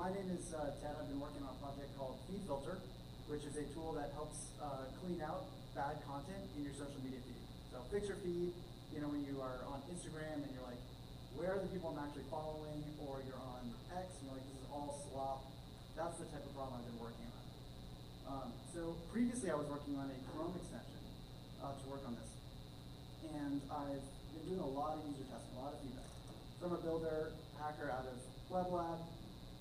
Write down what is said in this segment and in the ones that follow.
my name is Ted. I've been working on a project called Feed Filter, which is a tool that helps clean out bad content in your social media feed. So fix your feed, when you are on Instagram and you're like, where are the people I'm actually following? Or you're on X and you're like, this is all slop. That's the type of problem I've been working on. So previously I was working on a Chrome extension to work on this. And I've been doing a lot of user testing, a lot of feedback. So I'm a builder, hacker out of WebLab,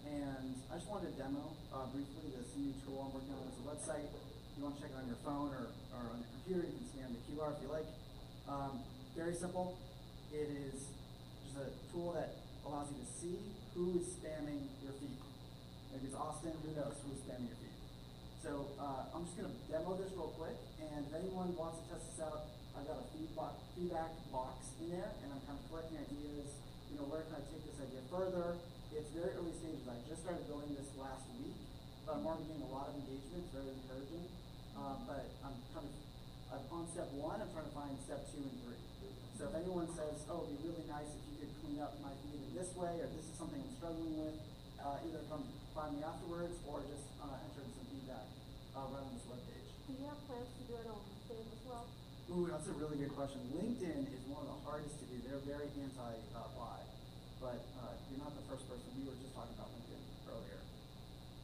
and I just wanted to demo briefly this new tool I'm working on. It's a website. If you want to check it on your phone or on your computer, you can scan the QR if you like. Very simple. It is just a tool that allows you to see who is spamming your feed. Maybe it's Austin, who knows who's spamming your feed. So I'm just going to demo this real quick, and if anyone wants to test this out, I've got a feedback box in there, and I'm kind of collecting ideas. Where can I take this idea further? It's very early stages. I just started building this last week, but I'm already getting a lot of engagement. It's very encouraging. But I'm on step 1. I'm trying to find step 2 and 3. So if anyone says, oh, it'd be really nice if you could clean up my feed in this way, or this is something I'm struggling with, either come find me afterwards or just enter in some feedback right on this webpage. Do you have plans to do it on LinkedIn as well? Ooh, that's a really good question. LinkedIn is one of the hardest to do. They're very anti-buy, but you're not the first person. We were just talking about LinkedIn earlier.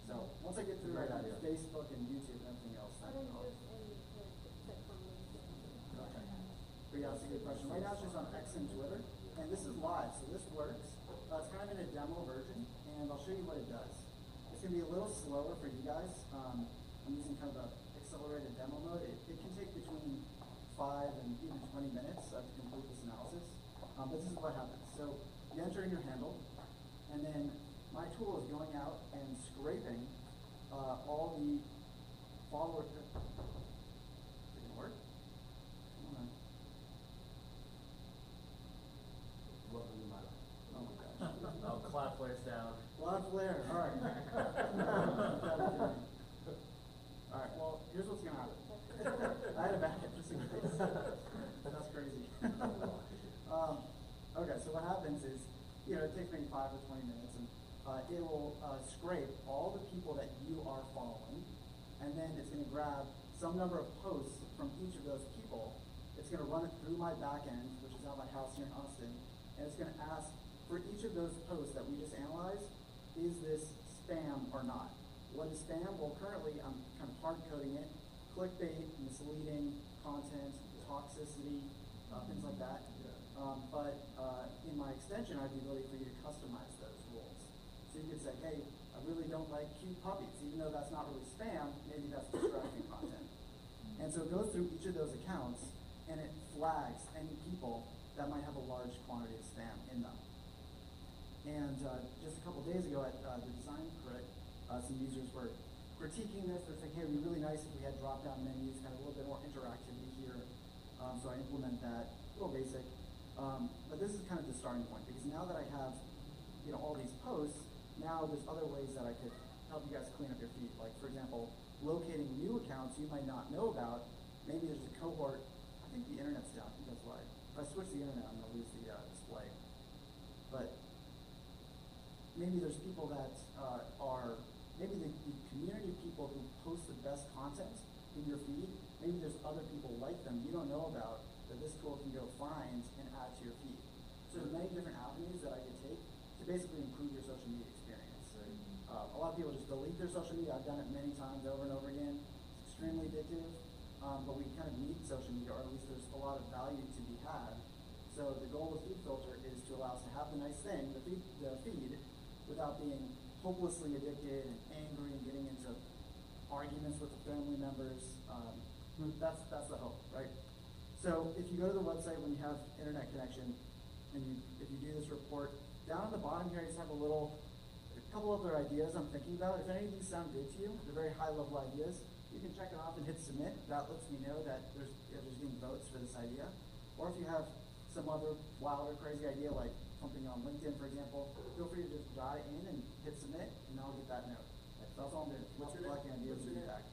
So once I get through Facebook and YouTube and everything else, I don't use any except for LinkedIn. Okay. But yeah, that's a good question. Right now it's just on X and Twitter, and this is live, so this works. It's kind of in a demo version, and I'll show you what it does. It's going to be a little slower for you guys. I'm using kind of an accelerated demo mode. It can take between 5 and even 20 minutes to complete this analysis. But this is what happens. So you enter in your handle, and then my tool is going out and scraping all the followers. Is it going to work? Come on. Welcome to my life. Oh my gosh. Oh, Cloudflare's down. Cloudflare, all right. All right, well, here's what's going to happen. I had a backup just in case. That's crazy. Okay, so what happens is, it takes maybe 5 or 20 minutes, and it will scrape all the people that you are following, and then it's going to grab some number of posts from each of those people. It's going to run it through my back end, which is at my house here in Austin, and it's going to ask for each of those posts that we just analyzed, is this spam or not? What is spam? Well, currently I'm kind of hard coding it. Clickbait, misleading content, toxicity, things like that. But in my extension, I have the ability for you to customize those rules. So you could say, hey, I really don't like cute puppies, even though that's not really spam, maybe that's distracting content. And so it goes through each of those accounts, and it flags any people that might have a large quantity of spam in them. And just a couple days ago at the Design Crit, some users were critiquing this. They're saying, hey, it'd be really nice if we had drop-down menus, kind of a little bit more interactivity here. So I implement that, a little basic. But this is kind of the starting point, because now that I have all these posts, now there's other ways that I could help you guys clean up your feed. Like, for example, locating new accounts you might not know about. Maybe there's a cohort. I think the internet's down. I think that's why. If I switch the internet, I'm going to lose the display. But maybe there's people that maybe the community of people who post the best content in your feed, maybe there's other people like them you don't know about that this tool can go find and add to your feed. So there's many different avenues that I could take to basically improve your social media experience. A lot of people just delete their social media. I've done it many times over and over again. It's extremely addictive, but we kind of need social media, or at least there's a lot of value to be had. So the goal with Feed Filter is to allow us to have the nice thing, the feed, without being hopelessly addicted and angry and getting into arguments with the family members. That's the hope, right? So if you go to the website when you have internet connection, and if you do this report, down at the bottom here I just have a couple other ideas I'm thinking about. If any of these sound good to you, they're very high level ideas, you can check it off and hit submit. That lets me know that there's getting votes for this idea. Or if you have some other wild or crazy idea, like something on LinkedIn, for example, feel free to just dial in and hit submit, and I'll get that note. So that's all I'm doing. What's your name? Ideas and feedback.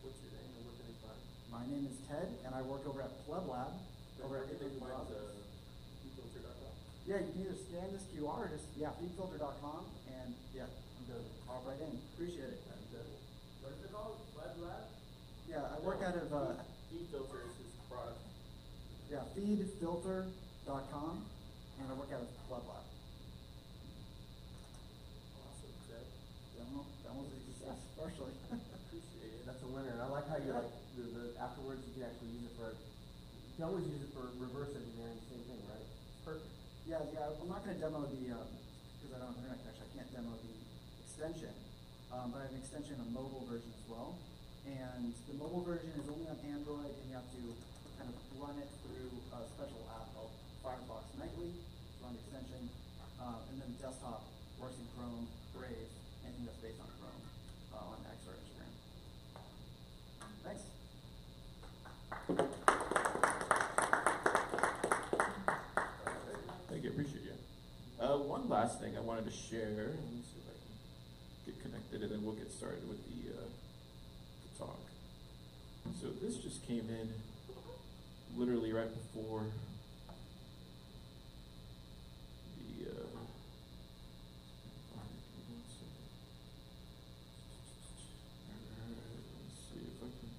What's your name and where can they find? My name is Ted, and I work over at PlebLab. Where can they find feedfilter.com? Yeah, you can either scan this QR or just, feedfilter.com, and yeah, I'm good. hop right in. Appreciate it. And, what is it called? Web Lab? Yeah, I work out of, Feed Filter is his product. yeah, feedfilter.com, and I work out of Club Lab. Awesome, Ted. That was a success, partially. Appreciate it. That's a winner, and I like how you like, the afterwards you can actually use it for, you can always use it for reverse engineering, same thing, right? It's perfect. Yeah, I'm not gonna demo the, because I don't have internet connection, I can't demo the extension. But I have an extension, a mobile version as well. And the mobile version is only on Android, and you have to kind of run it through a special app called Firefox Nightly to run the extension. And then desktop works in Chrome, Brave, anything that's based on Chrome, on X or Instagram. Thanks. Thank you, appreciate you. One last thing I wanted to share. Let me see if I can get connected, and then we'll get started with the talk. So this just came in literally right before the. Let's see if I can.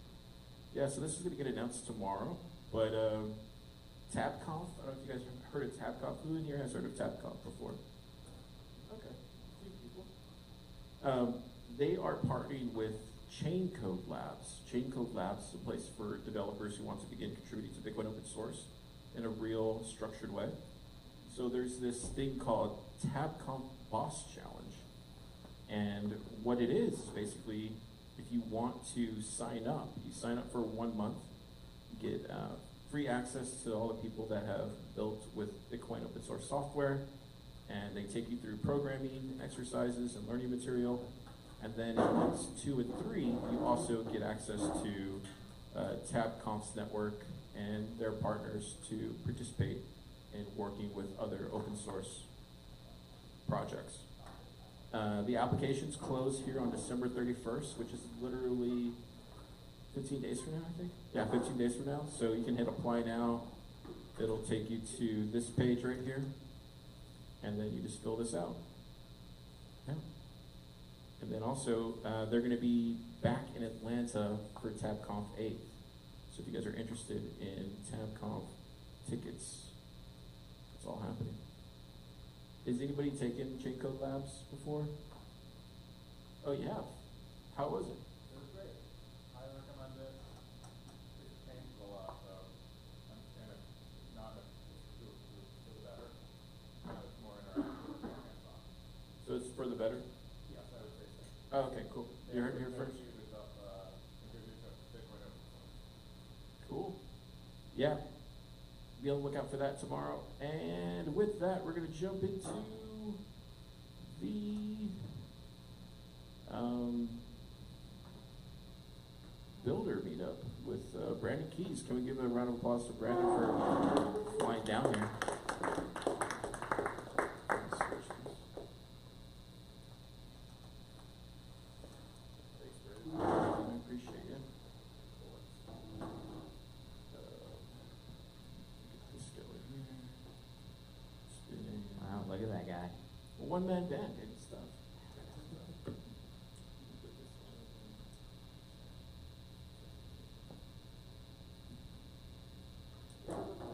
Yeah, so this is going to get announced tomorrow, but TabConf, I don't know if you guys have heard of TabConf. Who in here has heard of TabConf before? Okay, a few people. They are partnering with Chain Code Labs. Chain Code Labs is a place for developers who want to begin contributing to Bitcoin open source in a real structured way. So there's this thing called TabConf Boss Challenge. And what it is basically, if you want to sign up, you sign up for 1 month, you get free access to all the people that have built with Bitcoin open source software, and they take you through programming exercises and learning material. And then in months 2 and 3, you also get access to TabConf's network and their partners to participate in working with other open source projects. The applications close here on December 31st, which is literally 15 days from now, I think? Yeah, 15 days from now. So you can hit apply now. It'll take you to this page right here. And then you just fill this out. Yeah. And then also, they're going to be back in Atlanta for TabConf 8. So if you guys are interested in TabConf tickets, it's all happening. Has anybody taken Chain Code Labs before? Oh, you have? How was it? It was great. I recommend it. It's painful a lot, so I'm kind of not a to the better. It's more interactive, more hands-on. So it's for the better? Yes, I would say so. Oh, okay, cool. You heard it here first? Contribute to Bitcoin open source. Cool. Yeah. Be on the lookout for that tomorrow. And with that, we're going to jump into the Builder meetup with Brandon Keys. Can we give a round of applause to Brandon for flying down here? Thanks, Brandon. I appreciate you. Get this going here. Spinning. Wow, look at that guy. A one-man band and stuff.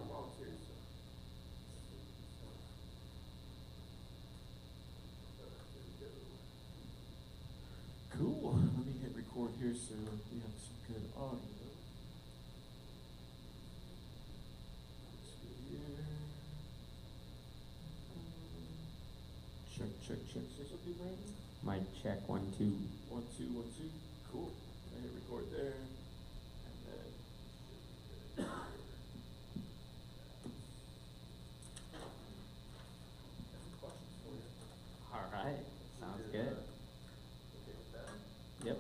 Volunteers, so. There we go. Cool. Let me hit record here so we have some good audio. Let's go here. Check. Say something, Brandon? Mic check 1, 2. 1, 2, 1, 2. Cool. I hit record there. And then. Some questions for you. All right. Sounds You're, good. Okay with that? Yep.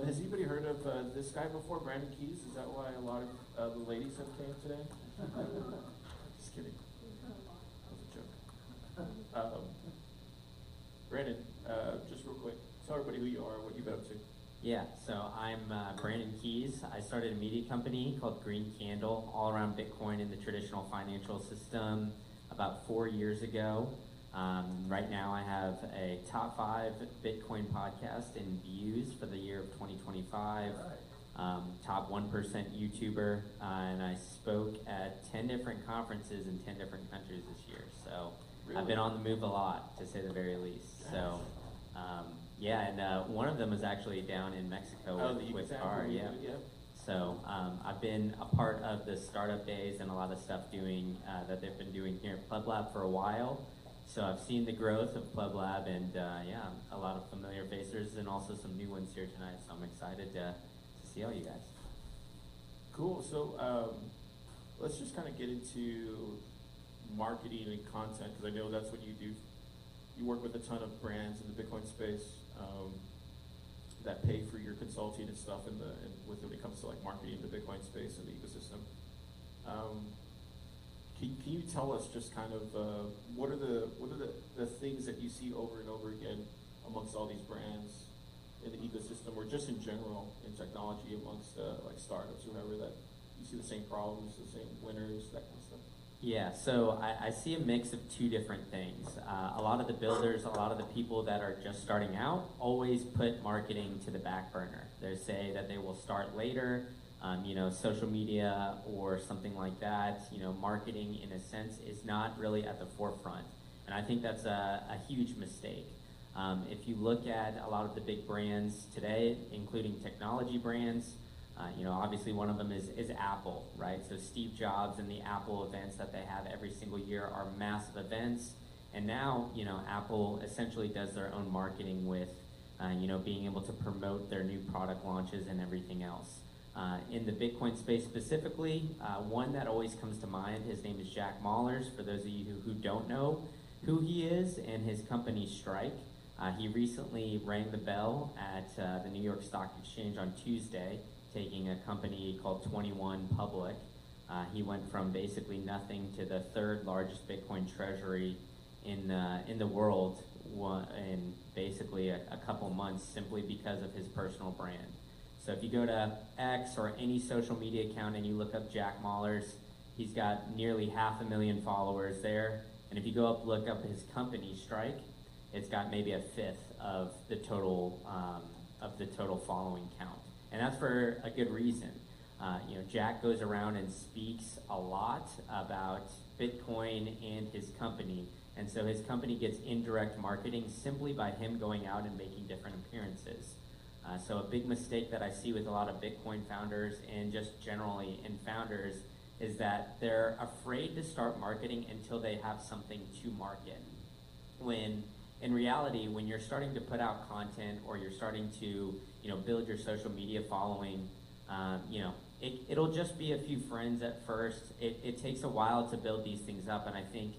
Has anybody heard of this guy before, Brandon Keys? Is that why a lot of the ladies have came today? Just kidding. That was a joke. Brandon, just real quick, tell everybody who you are and what you've been up to. Yeah, so I'm Brandon Keys. I started a media company called Green Candle, all around Bitcoin in the traditional financial system about 4 years ago. Right now, I have a top 5 Bitcoin podcast in views for the year of 2025. Top 1% YouTuber, and I spoke at 10 different conferences in 10 different countries this year. So I've been on the move a lot, to say the very least. So yeah, and one of them was actually down in Mexico with Car. Yeah. So I've been a part of the startup days and a lot of stuff that they've been doing here at Pleb Lab for a while. So I've seen the growth of Pleb Lab, and yeah, a lot of familiar faces and also some new ones here tonight. So I'm excited to see all you guys. Cool. So let's just kind of get into marketing and content, because I know that's what you do. You work with a ton of brands in the Bitcoin space that pay for your consulting and stuff when it comes to like marketing the Bitcoin space and the ecosystem. Can you tell us just kind of what are the things that you see over and over again amongst all these brands in the ecosystem, or just in general in technology amongst like startups or whoever, that you see the same problems, the same winners, that kind of stuff? Yeah, so I see a mix of 2 different things. A lot of the builders, a lot of the people that are just starting out always put marketing to the back burner. They say that they will start later, social media or something like that. Marketing in a sense is not really at the forefront. And I think that's a huge mistake. If you look at a lot of the big brands today, including technology brands, obviously one of them is Apple, right? So Steve Jobs and the Apple events that they have every single year are massive events. And now, Apple essentially does their own marketing with, being able to promote their new product launches and everything else. In the Bitcoin space specifically, one that always comes to mind, his name is Jack Mallers, for those of you who don't know who he is, and his company Strike. He recently rang the bell at the New York Stock Exchange on Tuesday, taking a company called 21 public. He went from basically nothing to the 3rd largest Bitcoin treasury in the world in basically a couple months, simply because of his personal brand. So if you go to X or any social media account and you look up Jack Mallers, he's got nearly 500,000 followers there. And if you look up his company Strike, it's got maybe a 5th of the total following count. And that's for a good reason. Jack goes around and speaks a lot about Bitcoin and his company. And so his company gets indirect marketing simply by him going out and making different appearances. So a big mistake that I see with a lot of Bitcoin founders and just generally in founders is that they're afraid to start marketing until they have something to market. When in reality, when you're starting to put out content or you're starting to, build your social media following, it'll just be a few friends at first. It takes a while to build these things up, and I think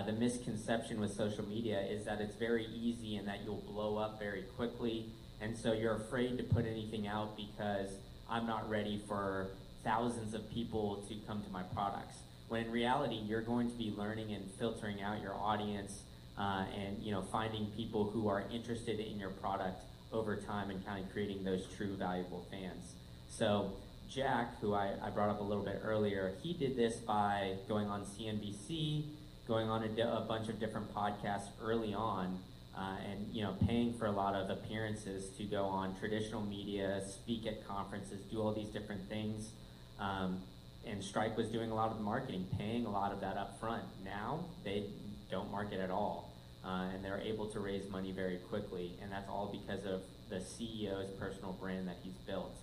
the misconception with social media is that it's very easy and that you'll blow up very quickly, and so you're afraid to put anything out because I'm not ready for thousands of people to come to my products. When in reality, you're going to be learning and filtering out your audience and finding people who are interested in your product over time and kind of creating those true valuable fans. So Jack, who I brought up a little bit earlier, he did this by going on CNBC, going on a bunch of different podcasts early on, and paying for a lot of appearances to go on traditional media, speak at conferences, do all these different things. And Strike was doing a lot of the marketing, paying a lot of that up front. Now they don't market at all. And they're able to raise money very quickly, and that's all because of the CEO's personal brand that he's built.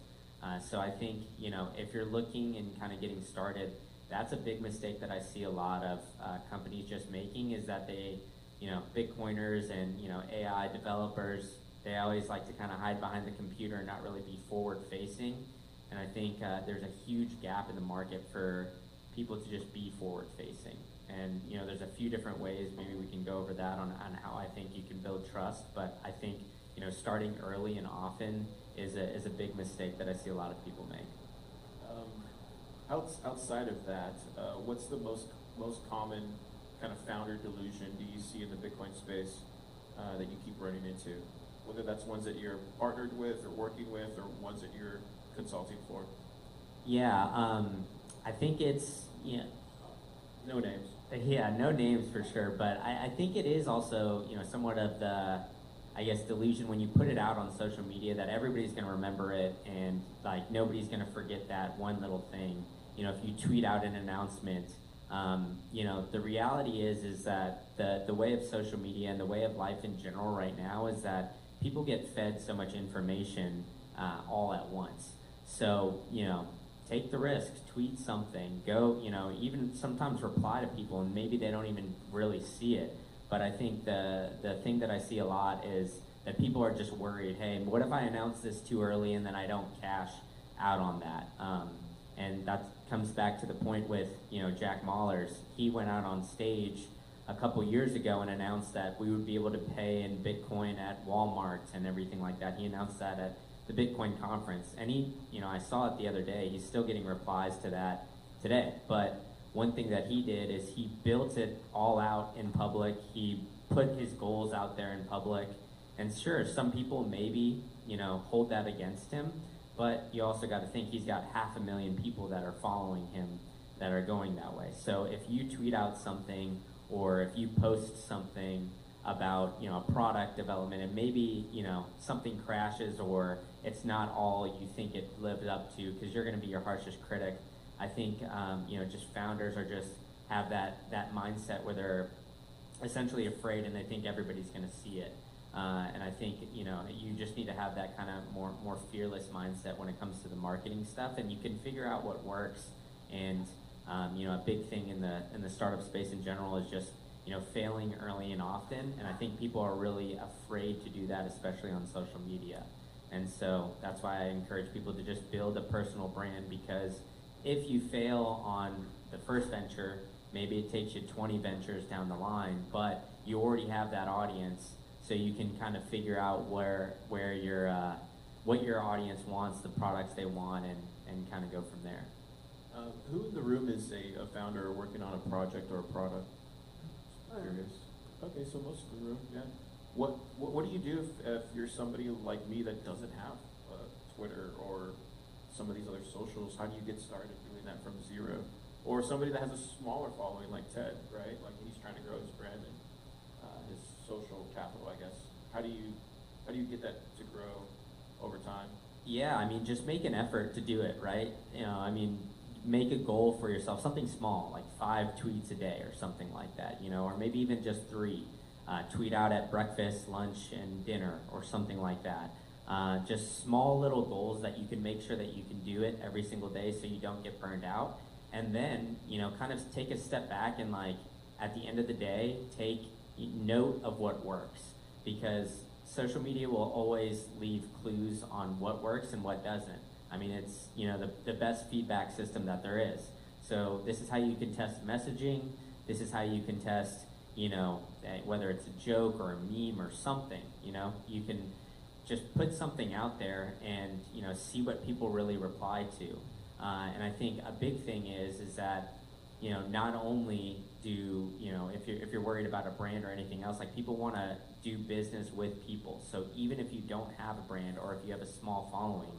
So I think, if you're looking and kind of getting started, that's a big mistake that I see a lot of companies just making, is that they, Bitcoiners and, AI developers, they always like to kind of hide behind the computer and not really be forward facing. And I think there's a huge gap in the market for people to just be forward facing. And there's a few different ways, maybe we can go over that on how I think you can build trust, but I think starting early and often is a big mistake that I see a lot of people make. Outside of that, what's the most common kind of founder delusion do you see in the Bitcoin space that you keep running into? Whether that's ones that you're partnered with or working with, or ones that you're consulting for? Yeah, I think it's, no names. Yeah, no names for sure, but I think it is also, you know, somewhat of the, I guess, delusion when you put it out on social media that everybody's going to remember it and like nobody's going to forget that one little thing. You know, if you tweet out an announcement, you know, the reality is that the way of social media and the way of life in general right now is that people get fed so much information all at once. So, you know, take the risk, tweet something, go, you know, even sometimes reply to people and maybe they don't even really see it. But I think the thing that I see a lot is that people are just worried, hey, what if I announce this too early and then I don't cash out on that? And that comes back to the point with, you know, Jack Mallers. He went out on stage a couple years ago and announced that we would be able to pay in Bitcoin at Walmart and everything like that. He announced that at the Bitcoin conference. And he, you know, I saw it the other day. He's still getting replies to that today. But one thing that he did is he built it all out in public. He put his goals out there in public. And sure, some people maybe, you know, hold that against him. But you also got to think he's got 500,000 people that are following him that are going that way. So if you tweet out something or if you post something about, you know, a product development and maybe, you know, something crashes or it's not all you think it lived up to because you're going to be your harshest critic. I think, you know, just founders are just have that mindset where they're essentially afraid and they think everybody's going to see it. And I think, you know, you just need to have that kind of more fearless mindset when it comes to the marketing stuff, and you can figure out what works. And you know, a big thing in the startup space in general is just, you know, failing early and often. And I think people are really afraid to do that, especially on social media. And so that's why I encourage people to just build a personal brand, because if you fail on the first venture, maybe it takes you 20 ventures down the line, but you already have that audience. So you can kind of figure out where your what your audience wants, the products they want, and kind of go from there. Who in the room is a founder working on a project or a product? Curious. Okay, so most of the room, yeah. What do you do if you're somebody like me that doesn't have Twitter or some of these other socials? How do you get started doing that from zero? Or somebody that has a smaller following like Ted, right? Like he's trying to grow his brand and his social capital, I guess. How do you get that to grow over time? Yeah, I mean, just make an effort to do it, right? You know, I mean, make a goal for yourself, something small, like 5 tweets a day or something like that, you know, or maybe even just 3. Tweet out at breakfast, lunch, and dinner, or something like that. Just small little goals that you can make sure that you can do it every single day so you don't get burned out. And then, you know, kind of take a step back and, like, at the end of the day, take note of what works, because social media will always leave clues on what works and what doesn't. I mean, it's, you know, the best feedback system that there is. So this is how you can test messaging. This is how you can test, you know, whether it's a joke or a meme or something. You know, you can just put something out there and, you know, see what people really reply to. And I think a big thing is that, you know, not only do, you know, if you're worried about a brand or anything else, like, people want to do business with people. So even if you don't have a brand or if you have a small following,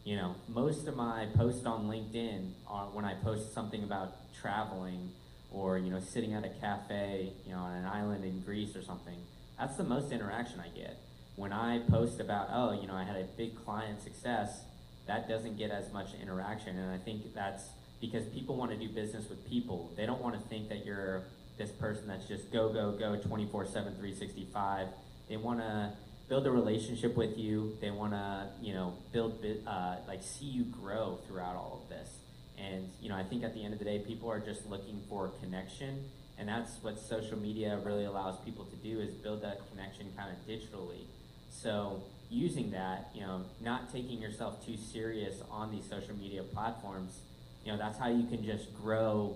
you know, most of my posts on LinkedIn are when I post something about traveling or, you know, sitting at a cafe, you know, on an island in Greece or something. That's the most interaction I get. When I post about, oh, you know, I had a big client success, that doesn't get as much interaction. And I think that's because people want to do business with people. They don't want to think that you're this person that's just go, 24/7, 365. They want to build a relationship with you. They want to, you know, like, see you grow throughout all of this. And, you know, I think at the end of the day, people are just looking for connection. And that's what social media really allows people to do, is build that connection kind of digitally. So using that, you know, not taking yourself too serious on these social media platforms, you know, that's how you can just grow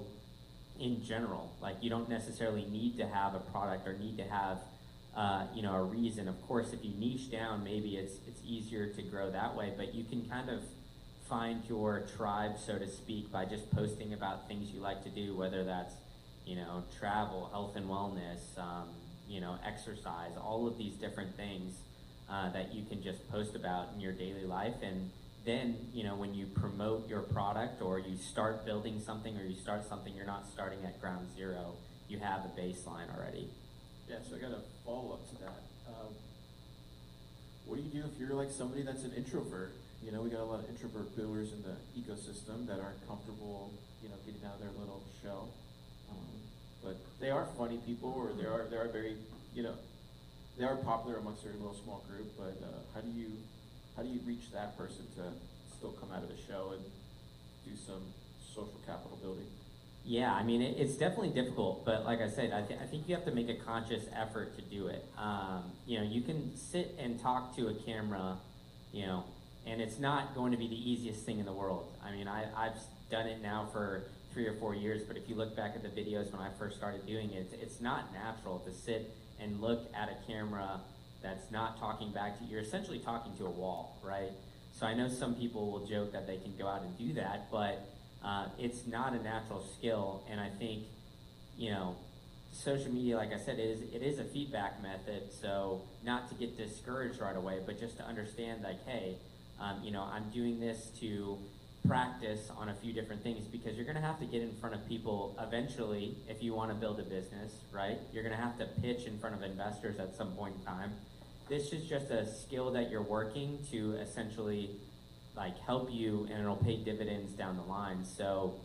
in general. Like, you don't necessarily need to have a product or need to have, you know, a reason. Of course, if you niche down, maybe it's easier to grow that way, but you can kind of find your tribe, so to speak, by just posting about things you like to do, whether that's, you know, travel, health and wellness, you know, exercise, all of these different things that you can just post about in your daily life. And then, you know, when you promote your product or you start building something or you start something, you're not starting at ground zero. you have a baseline already. Yeah, so I got a follow-up to that. What do you do if you're like somebody that's an introvert? You know, we got a lot of introvert builders in the ecosystem that aren't comfortable, you know, getting out of their little shell. But they are funny people, or they are very, you know, they are popular amongst their little small group. But how do you reach that person to still come out of the shell and do some social capital building? Yeah, I mean, it's definitely difficult, but like I said, I think you have to make a conscious effort to do it. You know, you can sit and talk to a camera, you know, and it's not going to be the easiest thing in the world. I mean, I've done it now for 3 or 4 years, but if you look back at the videos when I first started doing it, it's not natural to sit and look at a camera that's not talking back to you. You're essentially talking to a wall, right? So I know some people will joke that they can go out and do that, but it's not a natural skill, and I think, you know, social media, like I said, it is a feedback method, so not to get discouraged right away, but just to understand, like, hey, you know, I'm doing this to practice on a few different things, because you're going to have to get in front of people eventually if you want to build a business, right? You're going to have to pitch in front of investors at some point in time. This is just a skill that you're working to essentially like help you, and it'll pay dividends down the line. So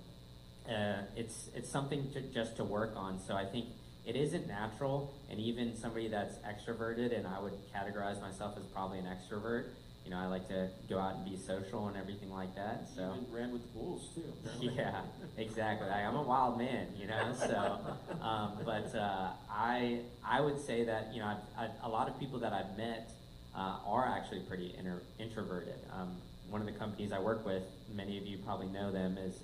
it's something just to work on. So I think it isn't natural, and even somebody that's extroverted, and I would categorize myself as probably an extrovert. You know, I like to go out and be social and everything like that. So You even ran with the Bulls too. yeah, exactly. I'm a wild man, you know. So, but I would say that, you know, a lot of people that I've met are actually pretty introverted. One of the companies I work with, many of you probably know them, is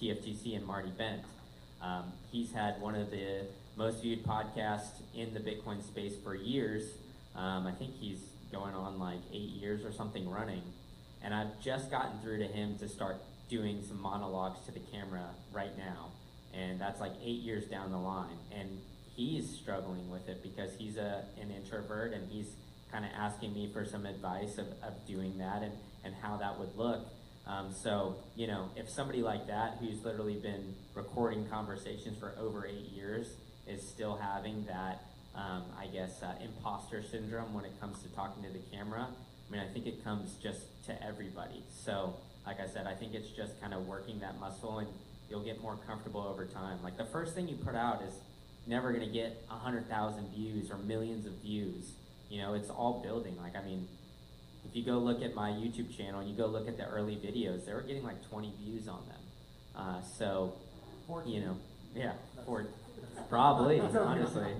TFTC and Marty Bent. He's had one of the most viewed podcasts in the Bitcoin space for years. I think he's going on like 8 years or something running. And I've just gotten through to him to start doing some monologues to the camera right now. And that's like 8 years down the line. And he's struggling with it because he's an introvert, and he's kind of asking me for some advice of doing that and how that would look. So, you know, if somebody like that, who's literally been recording conversations for over 8 years, is still having that, I guess, imposter syndrome when it comes to talking to the camera, I mean, I think it comes just to everybody. So, like I said, I think it's just kind of working that muscle, and you'll get more comfortable over time. Like, the first thing you put out is never going to get 100,000 views or millions of views. You know, it's all building. Like, I mean, if you go look at my YouTube channel and you go look at the early videos, they were getting like 20 views on them. So, 14. you know, yeah, probably, honestly.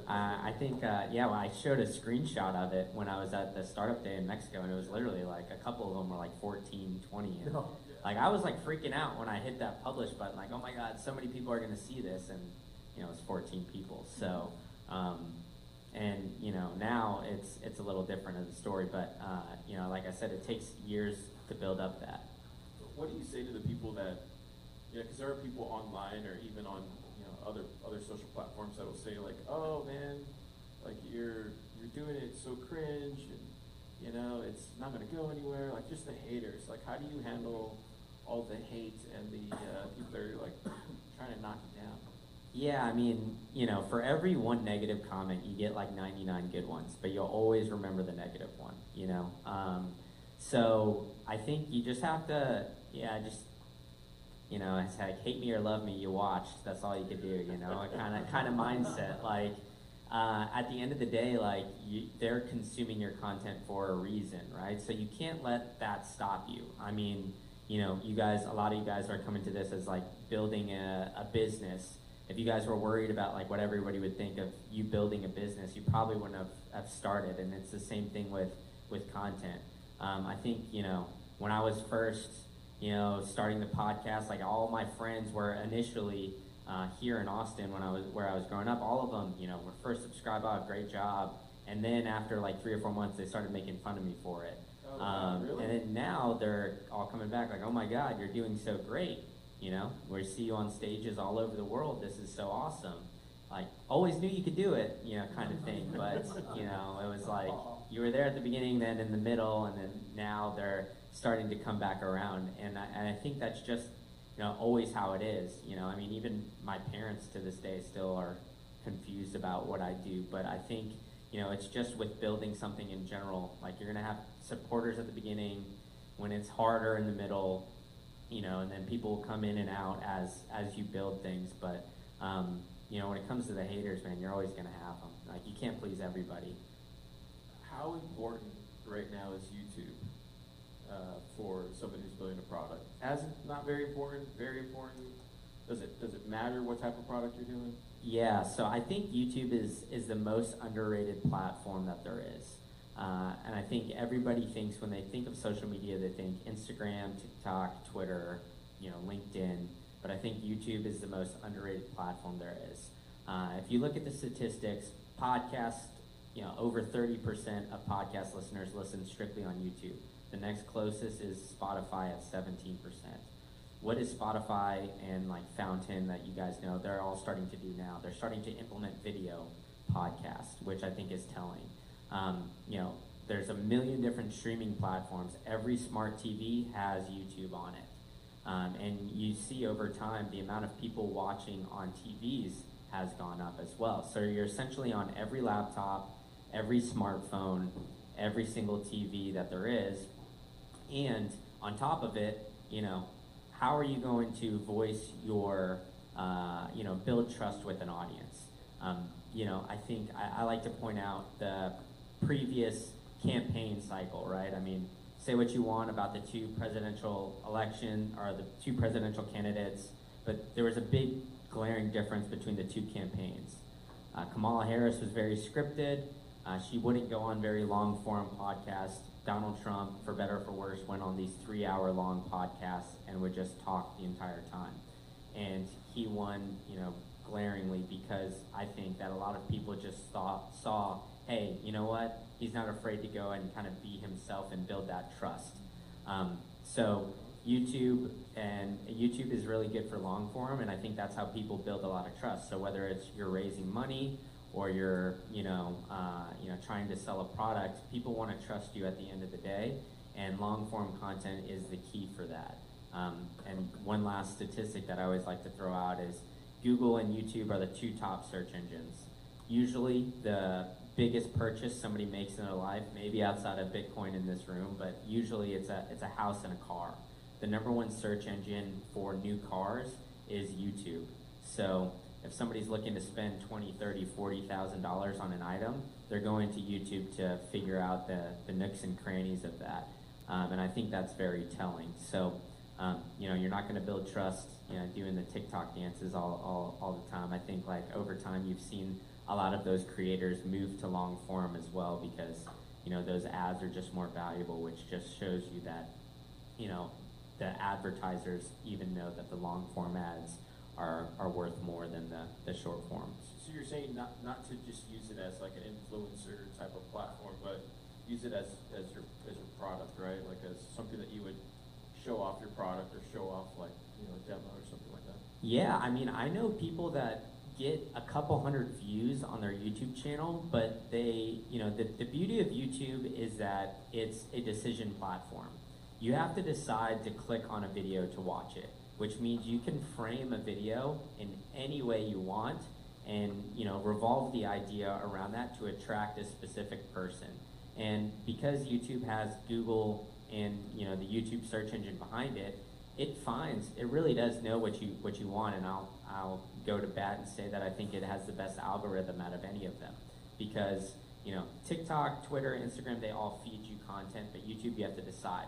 I think, yeah, well, I showed a screenshot of it when I was at the startup day in Mexico, and it was literally like a couple of them were like 14, 20. And, No. like, I was like freaking out when I hit that publish button, like, oh my God, so many people are going to see this. And, you know, it's 14 people. So, and, you know, now it's a little different of the story, but, you know, like I said, it takes years to build up that. What do you say to the people that, you know, because there are people online or even on, you know, other social platforms that will say like, oh man, like you're doing it so cringe, and you know it's not gonna go anywhere. Like, just the haters. Like, how do you handle all the hate and the people that are like trying to knock you down? Yeah, I mean, you know, for every one negative comment, you get like 99 good ones, but you'll always remember the negative one, you know? So I think you just have to, yeah, just, you know, it's like, hate me or love me, you watched. That's all you could do, you know, a kind of mindset. Like, at the end of the day, like, they're consuming your content for a reason, right? So you can't let that stop you. I mean, you know, you guys, a lot of you guys are coming to this as like building a business. If you guys were worried about like what everybody would think of you building a business, you probably wouldn't have started. And it's the same thing with content. I think, you know, when I was first, you know, starting the podcast, like all my friends were initially here in Austin where I was growing up. All of them, you know, were first subscribed, oh, great job. And then after like 3 or 4 months, they started making fun of me for it. Really? And then now they're all coming back like, oh my God, you're doing so great. You know, we see you on stages all over the world. This is so awesome. Like, always knew you could do it, you know, kind of thing. But, you know, it was like, you were there at the beginning, then in the middle, and then now they're starting to come back around. And I think that's just, always how it is. I mean, even my parents to this day still are confused about what I do, but I think, it's just with building something in general. Like, you're gonna have supporters at the beginning, when it's harder in the middle, and then people will come in and out as you build things. But when it comes to the haters, man, you're always gonna have them. Like, you can't please everybody. How important right now is YouTube for somebody who's building a product? As not very important, very important. Does it matter what type of product you're doing? Yeah, so I think YouTube is the most underrated platform that there is. And I think everybody thinks, when they think of social media, they think Instagram, TikTok, Twitter, LinkedIn. But I think YouTube is the most underrated platform there is. If you look at the statistics, podcasts, over 30% of podcast listeners listen strictly on YouTube. The next closest is Spotify at 17%. What is Spotify and like Fountain that you guys know, they're all starting to do now? They're starting to implement video podcasts, which I think is telling. There's a million different streaming platforms. Every smart TV has YouTube on it. And you see over time, the amount of people watching on TVs has gone up as well. So you're essentially on every laptop, every smartphone, every single TV that there is. And on top of it, how are you going to voice your, build trust with an audience? I think I like to point out the previous campaign cycle, right? I mean, say what you want about the two presidential candidates, but there was a big glaring difference between the two campaigns. Kamala Harris was very scripted. She wouldn't go on very long form podcasts. Donald Trump, for better or for worse, went on these 3-hour long podcasts and would just talk the entire time. And he won, glaringly, because I think that a lot of people just saw, hey, you know what? He's not afraid to go and kind of be himself and build that trust. So YouTube is really good for long form, and I think that's how people build a lot of trust. So whether it's you're raising money or you're trying to sell a product, people want to trust you at the end of the day, and long form content is the key for that. And one last statistic that I always like to throw out is Google and YouTube are the two top search engines. Usually the biggest purchase somebody makes in their life, maybe outside of Bitcoin in this room, but usually it's a house and a car. The number one search engine for new cars is YouTube. So if somebody's looking to spend $20,000, $30,000, $40,000 on an item, they're going to YouTube to figure out the nooks and crannies of that. And I think that's very telling. So, you're not going to build trust, doing the TikTok dances all the time. I think like over time you've seen a lot of those creators move to long form as well, because, those ads are just more valuable, which just shows you that, the advertisers even know that the long form ads are worth more than the short form. So you're saying not to just use it as like an influencer type of platform, but use it as your product, right? Like as something that you would show off your product or show off like a demo or something like that. Yeah, I mean, I know people that get a couple hundred views on their YouTube channel, but they, the beauty of YouTube is that it's a decision platform. You have to decide to click on a video to watch it, which means you can frame a video in any way you want and, revolve the idea around that to attract a specific person. And because YouTube has Google and, the YouTube search engine behind it, it really does know what you want, and I'll go to bat and say that I think it has the best algorithm out of any of them, because TikTok, Twitter, Instagram, they all feed you content, but YouTube you have to decide.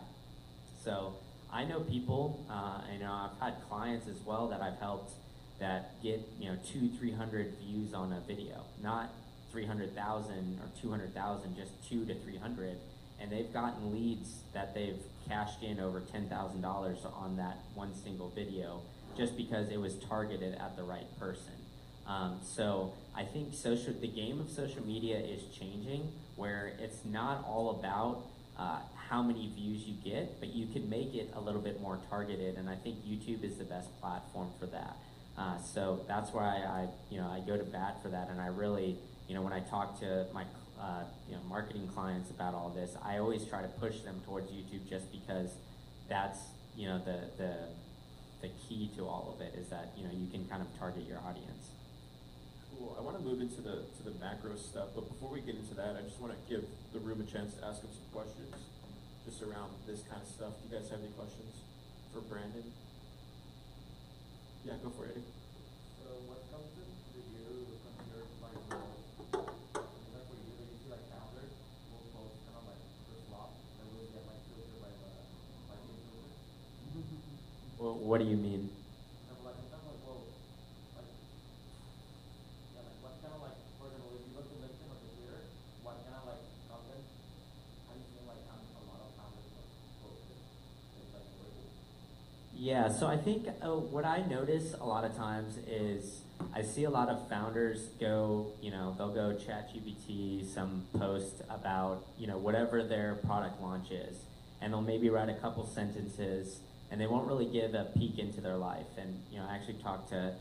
So I know people, I've had clients as well that I've helped that get 200-300 views on a video, not 300,000 or 200,000, just 200 to 300. And they've gotten leads that they've cashed in over $10,000 on that one single video, just because it was targeted at the right person. So I think the game of social media is changing, where it's not all about how many views you get, but you can make it a little bit more targeted, and I think YouTube is the best platform for that. So that's why I go to bat for that, and I really, when I talk to my marketing clients about all this, I always try to push them towards YouTube, just because that's the the key to all of it is that, you know, you can kind of target your audience. Cool. I want to move into the macro stuff, but before we get into that, I just want to give the room a chance to ask him some questions, just around this kind of stuff. Do you guys have any questions for Brandon? Yeah, go for it, Eddie. So what comes into you considered like like for you see like founders will post kind of like first lot that will get like filtered by the influencer. Well, what do you mean? So like in terms of well, like yeah, like what kind of like for example if you look at LinkedIn or the Twitter, what kind of like content have you seen like on a lot of founders posted? It's like notable. Yeah, so I think what I notice a lot of times is I see a lot of founders go, you know, they'll go ChatGPT some post about, you know, whatever their product launch is, and they'll maybe write a couple sentences, and they won't really give a peek into their life. And, you know, I actually talked to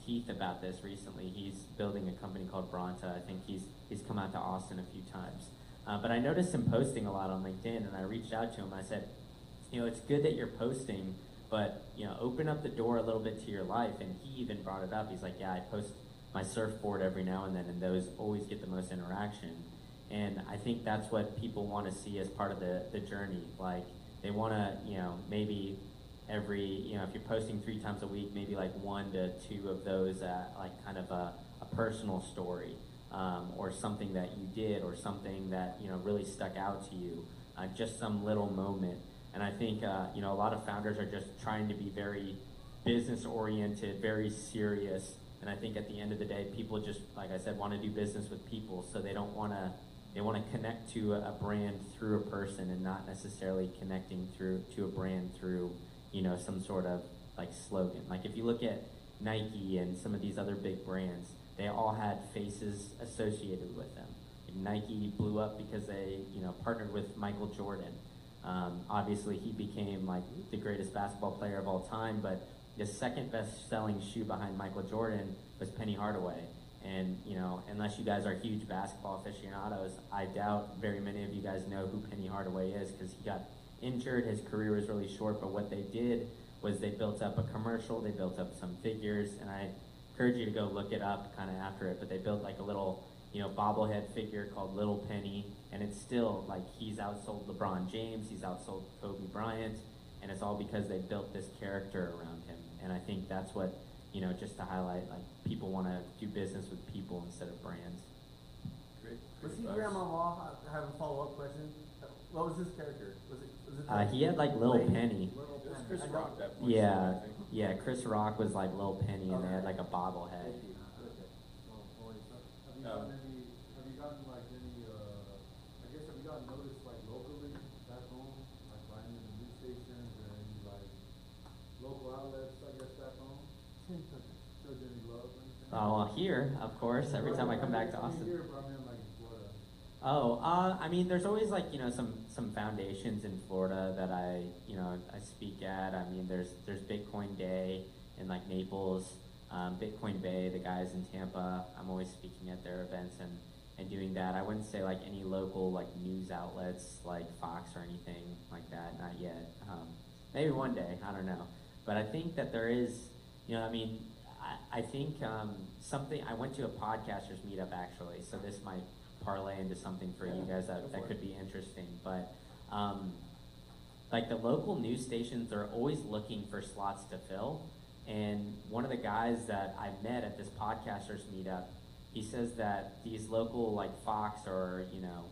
Keith about this recently. He's building a company called Bronta. I think he's come out to Austin a few times. But I noticed him posting a lot on LinkedIn, and I reached out to him. I said, you know, it's good that you're posting, but, you know, open up the door a little bit to your life. And he even brought it up. He's like, yeah, I post my surfboard every now and then, and those always get the most interaction. And I think that's what people want to see as part of the journey. Like, they want to, you know, maybe every, you know, if you're posting 3 times a week, maybe like 1 to 2 of those, like kind of a personal story, or something that you did, or something that, you know, really stuck out to you, just some little moment. And I think, you know, a lot of founders are just trying to be very business oriented, very serious. And I think at the end of the day, people just, like I said, want to do business with people. So they want to connect to a brand through a person, and not necessarily connecting to a brand through, you know, some sort of like slogan. Like if you look at Nike and some of these other big brands, they all had faces associated with them. Nike blew up because they, you know, partnered with Michael Jordan. Obviously, he became like the greatest basketball player of all time, but the second best-selling shoe behind Michael Jordan was Penny Hardaway. And, you know, unless you guys are huge basketball aficionados, I doubt very many of you guys know who Penny Hardaway is, because he got injured, his career was really short, but what they did was they built up a commercial, they built up some figures, and I encourage you to go look it up kind of after it, but they built like a little, you know, bobblehead figure called Little Penny, and it's still like he's outsold LeBron James, he's outsold Kobe Bryant, and it's all because they built this character around him. And I think that's what, you know, just to highlight, like, people want to do business with people instead of brands. Great. Was he advice. Grandma Law? I have a follow-up question. What was his character? Was it He had like Little Lady? Penny. Little It was Penny. Chris I Rock don't- that voiced Yeah, it, I think. yeah. Chris Rock was like Little Penny, and they had like a bobblehead. Thank you. Okay. Have you gotten like any, I guess have you gotten noticed like locally back home, like by any of the news stations or any like local outlets, I guess back home? Showed you any love or anything? Oh, well, here, of course, every time I come back to I mean, Austin. here, but I mean like in Florida. Oh, I mean, there's always like, you know, some foundations in Florida that I speak at. I mean, there's Bitcoin Day in like Naples, Bitcoin Bay, the guys in Tampa. I'm always speaking at their events and doing that. I wouldn't say like any local like news outlets like Fox or anything like that, not yet. Maybe one day, I don't know. But I think that there is, you know, I mean, I think something, I went to a podcasters meetup actually, so this might parlay into something for you guys that could be interesting. But like the local news stations are always looking for slots to fill. And one of the guys that I met at this podcasters meetup, he says that these local like Fox or, you know,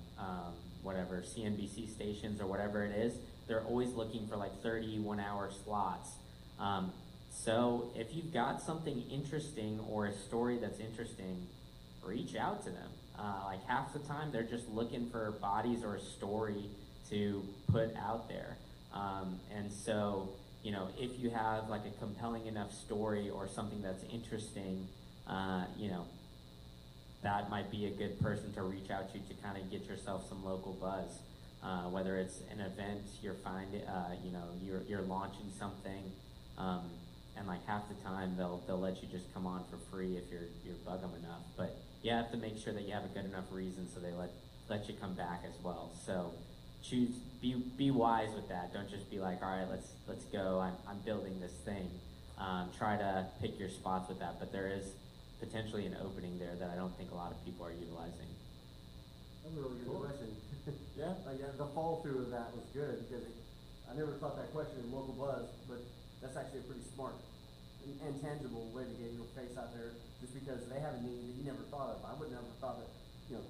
whatever, CNBC stations or whatever it is, they're always looking for like 31-hour slots. So if you've got something interesting or a story that's interesting, reach out to them. Like half the time they're just looking for bodies or a story to put out there. And so, you know, if you have like a compelling enough story or something that's interesting, you know, that might be a good person to reach out to kind of get yourself some local buzz. Whether it's an event you're you know, you're launching something, and like half the time they'll let you just come on for free if you're bug them enough. But you have to make sure that you have a good enough reason so they let you come back as well. So be wise with that. Don't just be like, all right, let's go. I'm building this thing. try to pick your spots with that. But there is potentially an opening there that I don't think a lot of people are utilizing. That's a really good Cool. question. Yeah. Like, the fall through of that was good, because I never thought that question in local buzz, but that's actually a pretty smart and tangible way to get your face out there, just because they have a need that you never thought of. I would never thought that,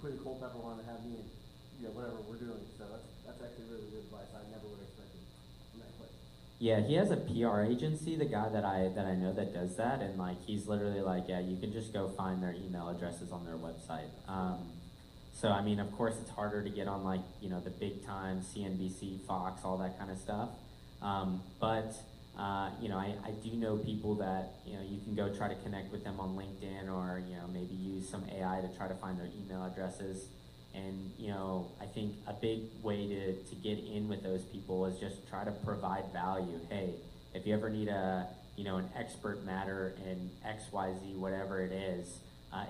Quinn Culpepper wanted to have me in, whatever we're doing, so that's actually really good advice. I never would have expected from that question. Yeah, he has a PR agency, the guy that I know that does that, and like he's literally like, yeah, you can just go find their email addresses on their website. So I mean, of course, it's harder to get on like the big time CNBC, Fox, all that kind of stuff. But I do know people that you can go try to connect with them on LinkedIn, or maybe use some AI to try to find their email addresses. And I think a big way to get in with those people is just try to provide value. Hey, if you ever need an expert matter in XYZ, whatever it is,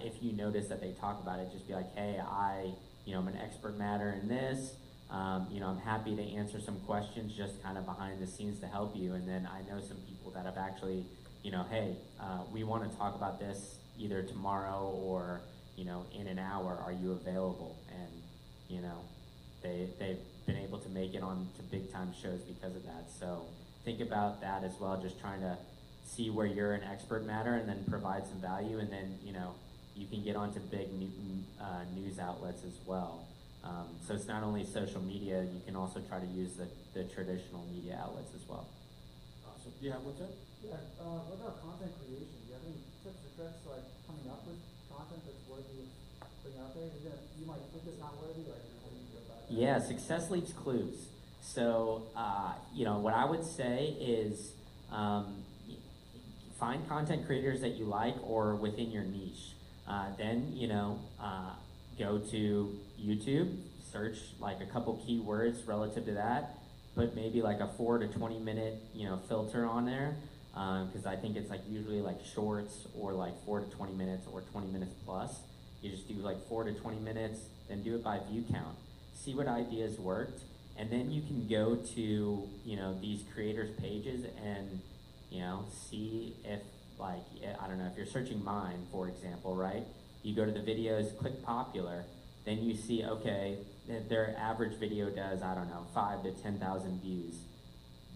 if you notice that they talk about it, just be like, hey, I'm an expert matter in this. I'm happy to answer some questions just kind of behind the scenes to help you. And then I know some people that have actually, hey, we want to talk about this either tomorrow or in an hour. Are you available? And they've been able to make it on to big time shows because of that. So think about that as well. Just trying to see where you're an expert matter, and then provide some value, and then you can get onto big news outlets as well. So it's not only social media, you can also try to use the traditional media outlets as well. Awesome. Do you have one, Ted? Yeah, what about content creation? Do you have any tips or tricks, like coming up with content that's worthy of putting out there? You might think it's not worthy, like, how do you go about that? Yeah, success leaves clues. So, what I would say is find content creators that you like or within your niche. Then, go to YouTube, search like a couple keywords relative to that, put maybe like a 4 to 20 minute, filter on there. Because I think it's like usually like shorts or like 4 to 20 minutes or 20 minutes plus. You just do like 4 to 20 minutes, then do it by view count. See what ideas worked, and then you can go to these creators' pages and see if like I don't know, if you're searching mine, for example, right? You go to the videos, click popular, then you see okay, their average video does 5 to 10,000 views.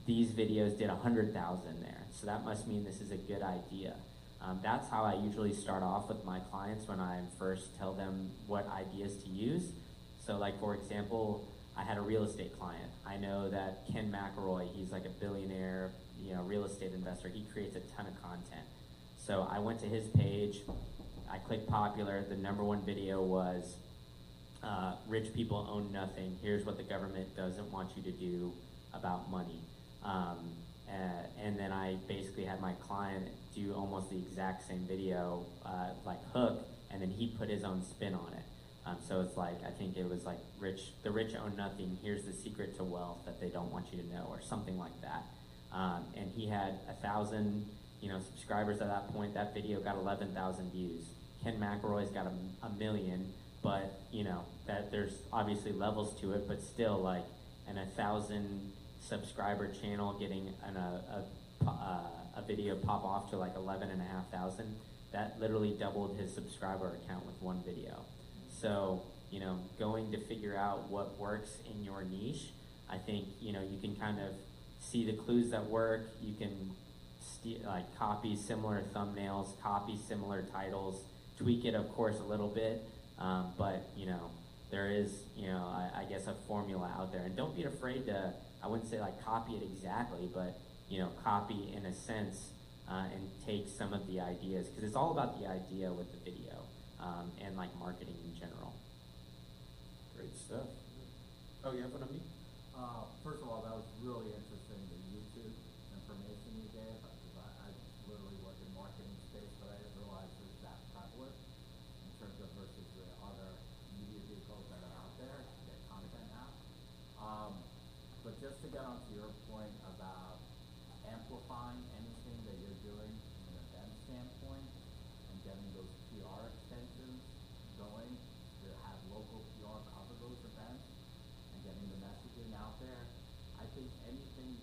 These videos did 100,000 there, so that must mean this is a good idea. That's how I usually start off with my clients when I first tell them what ideas to use. So like, for example, I had a real estate client. I know that Ken McElroy, he's like a billionaire, real estate investor. He creates a ton of content. So I went to his page, I clicked popular, the #1 video was, rich people own nothing. Here's what the government doesn't want you to do about money. And then I basically had my client do almost the exact same video, like hook, and then he put his own spin on it. So it's like, I think it was like the rich own nothing, here's the secret to wealth that they don't want you to know, or something like that. And he had 1,000, subscribers at that point. That video got 11,000 views. Ken McElroy's got a million, but that there's obviously levels to it, but still like an 1,000 subscriber channel getting a video pop off to like 11,500, that literally doubled his subscriber account with one video. So, going to figure out what works in your niche, I think, you can kind of see the clues that work. You can copy similar thumbnails, copy similar titles, tweak it, of course, a little bit, but, there is, I guess a formula out there. And don't be afraid to, I wouldn't say like copy it exactly, but, copy in a sense, and take some of the ideas, because it's all about the idea with the video. And like marketing in general. Great stuff. Oh, you have one on me? First of all, that was really interesting, the YouTube information you gave, because I literally work in marketing space, but I didn't realize it was that prevalent in terms of versus the other media vehicles that are out there to get content out. But just to get onto your point about amplifying anything that you're doing from an event standpoint and getting those PR extensions going to have local PR cover those events and getting the messaging out there, I think anything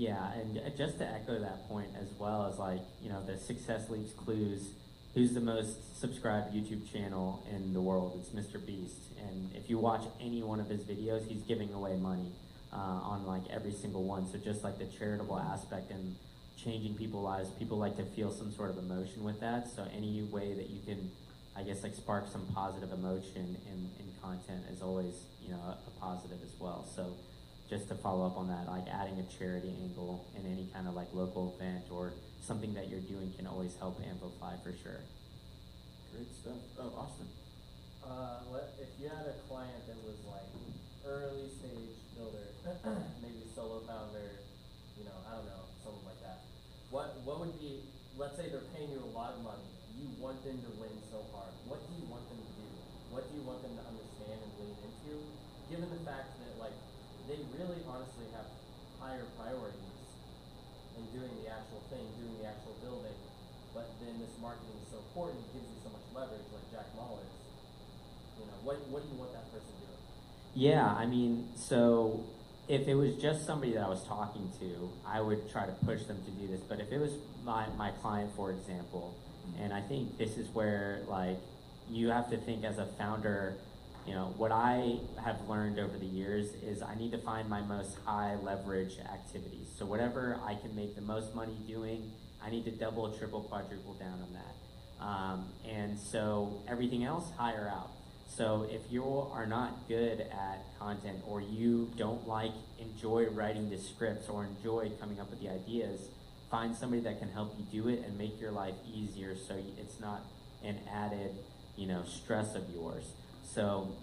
Yeah, and just to echo that point as well as like, the success leaves clues. Who's the most subscribed YouTube channel in the world? It's Mr. Beast. And if you watch any one of his videos, he's giving away money on like every single one. So just like the charitable aspect and changing people's lives, people like to feel some sort of emotion with that. So any way that you can, I guess, like spark some positive emotion in content is always, a positive as well. So just to follow up on that, like adding a charity angle in any kind of like local event or something that you're doing can always help amplify for sure. Great stuff. Oh, Austin. What if you had a client that was like early stage builder, maybe solo founder, I don't know, something like that. What would be, let's say they're paying you a lot of money, you want them to win so hard. What do you want them to do? What do you want them to understand and lean into? Given the fact that like they really honestly have higher priorities in doing the actual thing, doing the actual building, but then this marketing is so important, it gives you so much leverage, like Jack Mahler's. What do you want that person doing? Yeah, I mean, so if it was just somebody that I was talking to, I would try to push them to do this. But if it was my client, for example, and I think this is where like you have to think as a founder, what I have learned over the years is I need to find my most high leverage activities. So whatever I can make the most money doing, I need to double, triple, quadruple down on that. And so everything else, hire out. So if you are not good at content or you don't enjoy writing the scripts or enjoy coming up with the ideas, find somebody that can help you do it and make your life easier so it's not an added, stress of yours. So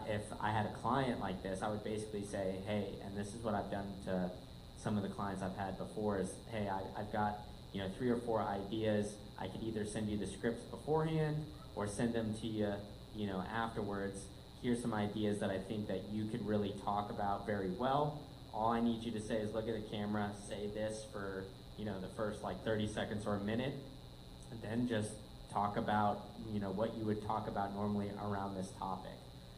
if I had a client like this, I would basically say, hey, and this is what I've done to some of the clients I've had before is, hey, I've got, 3 or 4 ideas. I could either send you the scripts beforehand or send them to you, afterwards. Here's some ideas that I think that you could really talk about very well. All I need you to say is look at the camera, say this for, the first like 30 seconds or a minute, and then just talk about, what you would talk about normally around this topic,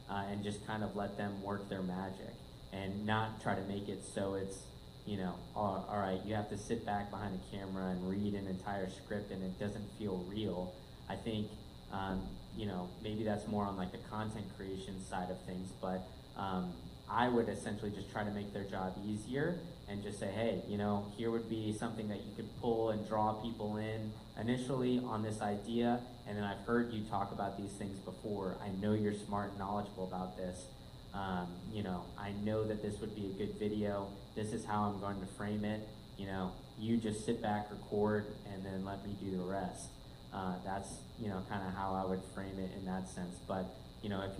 and just kind of let them work their magic and not try to make it so it's, all right, you have to sit back behind a camera and read an entire script and it doesn't feel real. I think, maybe that's more on like the content creation side of things, but I would essentially just try to make their job easier and just say, hey, here would be something that you could pull and draw people in initially on this idea, and then I've heard you talk about these things before. I know you're smart and knowledgeable about this. I know that this would be a good video. This is how I'm going to frame it. You just sit back, record, and then let me do the rest. That's, kind of how I would frame it in that sense. But, if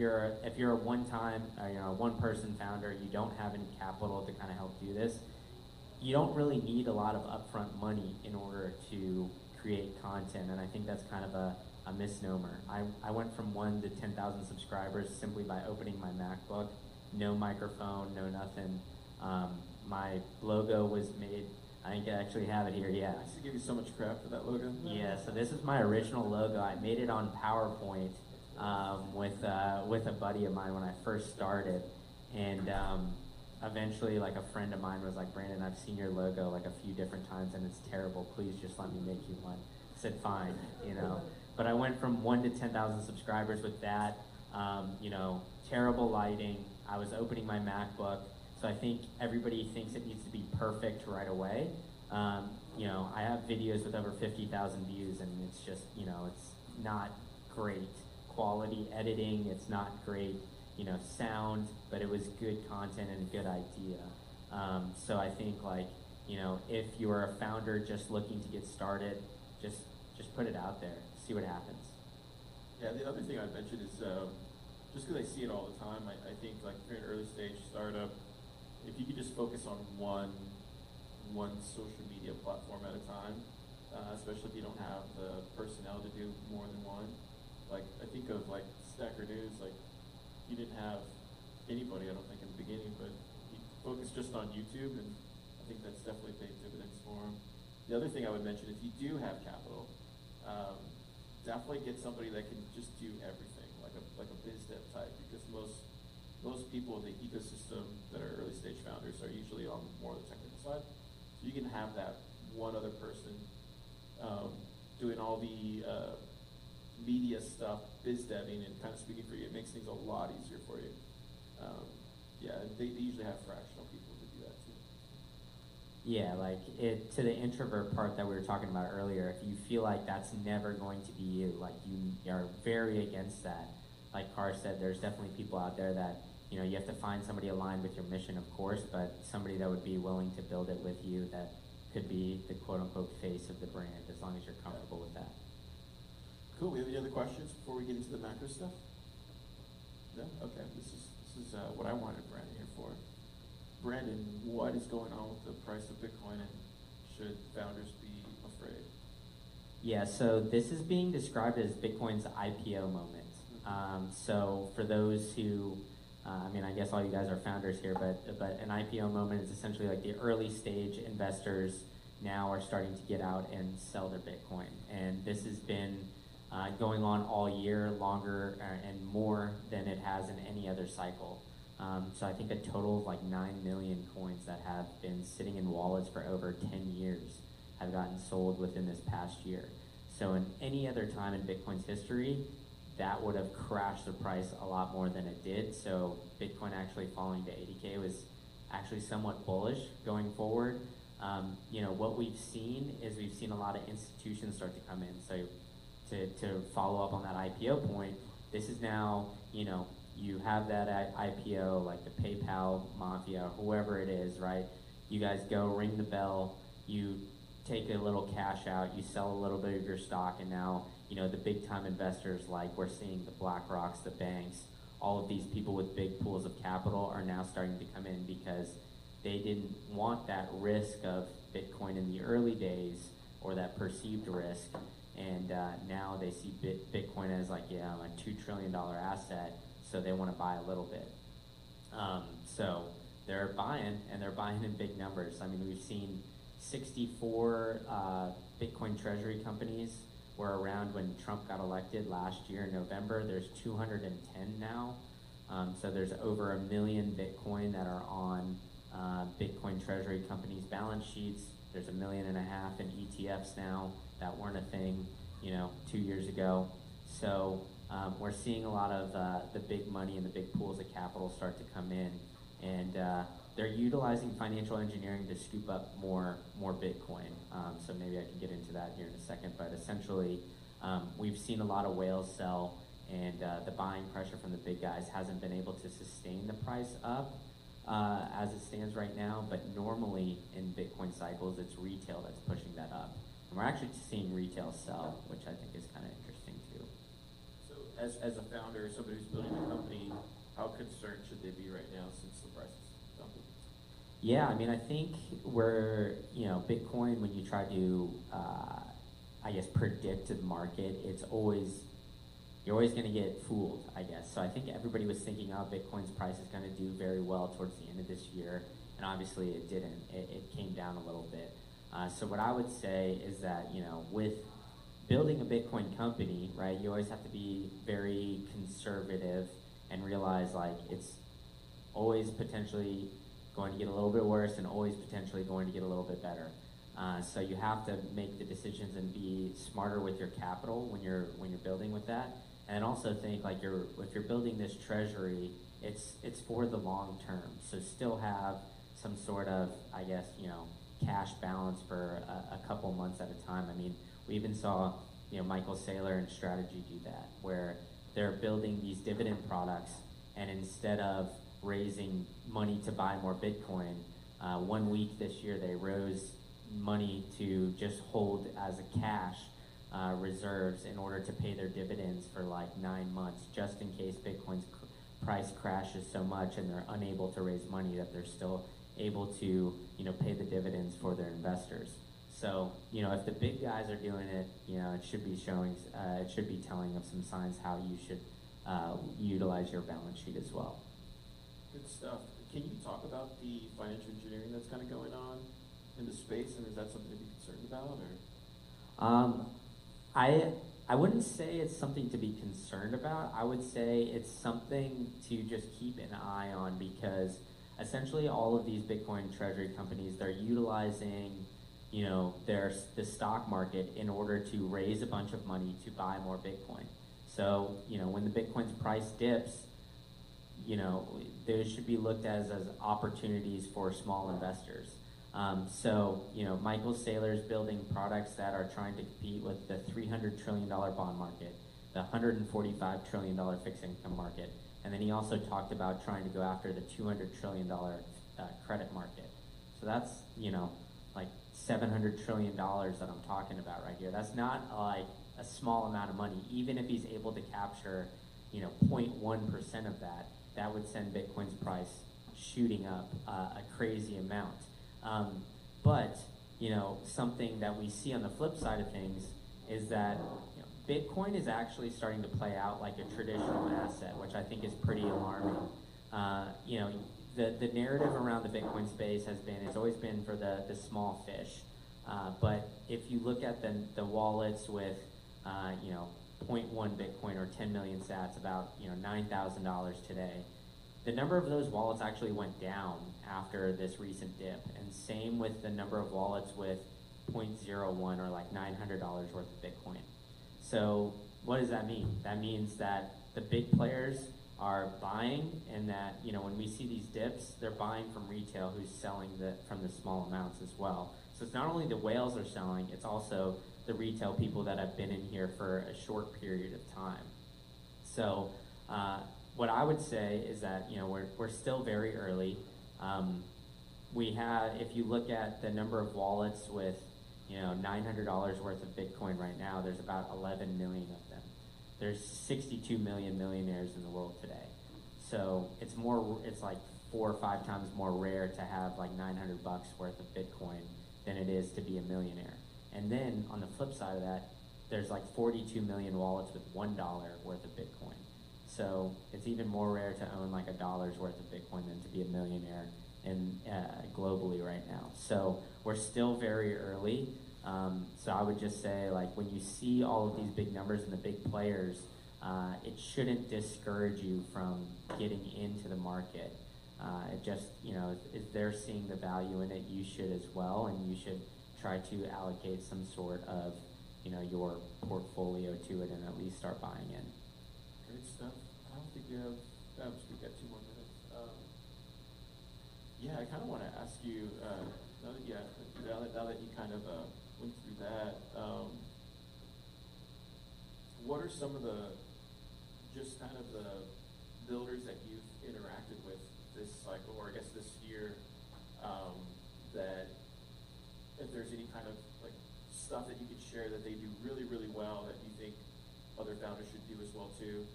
you're a one-time, one-person founder, you don't have any capital to kind of help do this, you don't really need a lot of upfront money in order to create content, and I think that's kind of a misnomer. I went from 1 to 10,000 subscribers simply by opening my MacBook, no microphone, no nothing. My logo was made, I think I actually have it here, yeah. I used to give you so much crap for that logo. Yeah, so this is my original logo. I made it on PowerPoint with a buddy of mine when I first started, and eventually like a friend of mine was like, Brandon, I've seen your logo like a few different times and it's terrible, please just let me make you one. I said fine, but I went from 1 to 10,000 subscribers with that, terrible lighting. I was opening my MacBook, so I think everybody thinks it needs to be perfect right away. I have videos with over 50,000 views and it's just, it's not great quality editing, it's not great, sound, but it was good content and a good idea. So I think like, if you're a founder just looking to get started, just put it out there, see what happens. Yeah, the other thing I'd mention is, just because I see it all the time, I think like if you're an early stage startup, if you could just focus on one social media platform at a time, especially if you don't have the personnel to do more than one. Like I think of like Stacker News, like you didn't have anybody, I don't think, in the beginning, but he focused just on YouTube, and I think that's definitely paid dividends for him. The other thing I would mention, if you do have capital, definitely get somebody that can just do everything, like a biz dev type, because most people in the ecosystem that are early stage founders are usually on more of the technical side. So you can have that one other person doing all the media stuff, biz deving, and kind of speaking for you. It makes things a lot easier for you. Yeah, they usually have fractional people to do that too. Yeah, like to the introvert part that we were talking about earlier, if you feel like that's never going to be you, like you are very against that, like Carr said, there's definitely people out there that, you know, you have to find somebody aligned with your mission, of course, but somebody that would be willing to build it with you that could be the quote-unquote face of the brand, as long as you're comfortable with that. Cool. We have any other questions before we get into the macro stuff? No? Okay. This is what I wanted Brandon here for. Brandon, what is going on with the price of Bitcoin, and should founders be afraid? Yeah, so this is being described as Bitcoin's IPO moment. So for those who, I mean, I guess all you guys are founders here, but an IPO moment is essentially like the early stage investors now are starting to get out and sell their Bitcoin. And this has been going on all year, longer and more than it has in any other cycle. So I think a total of like 9 million coins that have been sitting in wallets for over 10 years have gotten sold within this past year. So in any other time in Bitcoin's history, that would have crashed the price a lot more than it did. So Bitcoin actually falling to 80K was actually somewhat bullish going forward. You know, what we've seen is we've seen a lot of institutions start to come in. So to follow up on that IPO point, this is now, you know, you have that IPO, like the PayPal mafia, whoever it is, right? You guys go ring the bell, you take a little cash out, you sell a little bit of your stock, and now, you know, the big time investors, like we're seeing the BlackRocks, the banks, all of these people with big pools of capital are now starting to come in because they didn't want that risk of Bitcoin in the early days, or that perceived risk, and now they see Bitcoin as like, yeah, I'm a $2 trillion asset, so they want to buy a little bit. So they're buying, and they're buying in big numbers. I mean, we've seen 64 Bitcoin treasury companies were around when Trump got elected last year in November. There's 210 now. So there's over 1 million Bitcoin that are on Bitcoin treasury companies' balance sheets. There's 1.5 million in ETFs now that weren't a thing, you know, 2 years ago. So we're seeing a lot of the big money and the big pools of capital start to come in, and they're utilizing financial engineering to scoop up more Bitcoin. So maybe I can get into that here in a second, but essentially we've seen a lot of whales sell, and the buying pressure from the big guys hasn't been able to sustain the price up as it stands right now, but normally in Bitcoin cycles, it's retail that's pushing that up. And we're actually seeing retail sell, which I think is kind of interesting too. So as a founder, somebody who's building a company, how concerned should they be right now since the price is dumping? Yeah, I mean, I think you know, Bitcoin, when you try to, I guess, predict the market, you're always going to get fooled, I guess. So I think everybody was thinking, oh, Bitcoin's price is going to do very well towards the end of this year, and obviously it didn't. It came down a little bit. So what I would say is that, you know, with building a Bitcoin company, right, you always have to be very conservative and realize, like, it's always potentially going to get a little bit worse and always potentially going to get a little bit better. So you have to make the decisions and be smarter with your capital when you're building with that, and also think like if you're building this treasury, it's for the long term. So still have some sort of, I guess, you know, cash balance for a couple months at a time. I mean, we even saw, you know, Michael Saylor and Strategy do that, where they're building these dividend products, and instead of raising money to buy more Bitcoin, 1 week this year they rose money to just hold as a cash reserves in order to pay their dividends for like 9 months, just in case Bitcoin's price crashes so much and they're unable to raise money, that they're still able to, you know, pay the dividends for their investors. So, you know, if the big guys are doing it, you know, it should be telling of some signs how you should utilize your balance sheet as well. Good stuff. Can you talk about the financial engineering that's kind of going on in the space, and is that something to be concerned about, or? I wouldn't say it's something to be concerned about. I would say it's something to just keep an eye on, because essentially all of these Bitcoin treasury companies, they're utilizing, the stock market in order to raise a bunch of money to buy more Bitcoin. So, when the Bitcoin's price dips, those should be looked at as opportunities for small investors. Michael Saylor's building products that are trying to compete with the $300 trillion bond market, the $145 trillion fixed income market, and then he also talked about trying to go after the $200 trillion credit market. So that's, like $700 trillion that I'm talking about right here. That's not like a small amount of money. Even if he's able to capture, 0.1% of that, that would send Bitcoin's price shooting up a crazy amount. But something that we see on the flip side of things is that Bitcoin is actually starting to play out like a traditional asset, which I think is pretty alarming. The narrative around the Bitcoin space it's always been for the small fish. But if you look at the wallets with, 0.1 Bitcoin or 10 million sats, about, $9,000 today, the number of those wallets actually went down after this recent dip. And same with the number of wallets with 0.01 or like $900 worth of Bitcoin. So what does that mean? That means that the big players are buying, and that, when we see these dips, they're buying from retail who's selling from the small amounts as well. So it's not only the whales are selling, it's also the retail people that have been in here for a short period of time. So what I would say is that, we're still very early. If you look at the number of wallets with, $900 worth of Bitcoin right now, there's about 11 million of them. There's 62 million millionaires in the world today. So it's like 4 or 5 times more rare to have like $900 worth of Bitcoin than it is to be a millionaire. And then on the flip side of that, there's like 42 million wallets with $1 worth of Bitcoin. So it's even more rare to own like $1 worth of Bitcoin than to be a millionaire globally right now. So we're still very early. So I would just say, like, when you see all of these big numbers and the big players, it shouldn't discourage you from getting into the market. It just, if they're seeing the value in it, you should as well, and you should try to allocate some sort of, your portfolio to it and at least start buying in. Great stuff. I don't think we have, we've got 2 more minutes. Yeah, I kind of want to ask you, now that you kind of went through that, what are some of the builders that you've interacted with this cycle, or I guess this year, that if there's any kind of like stuff that you could share that they do really, really well that you think other founders should do as well too,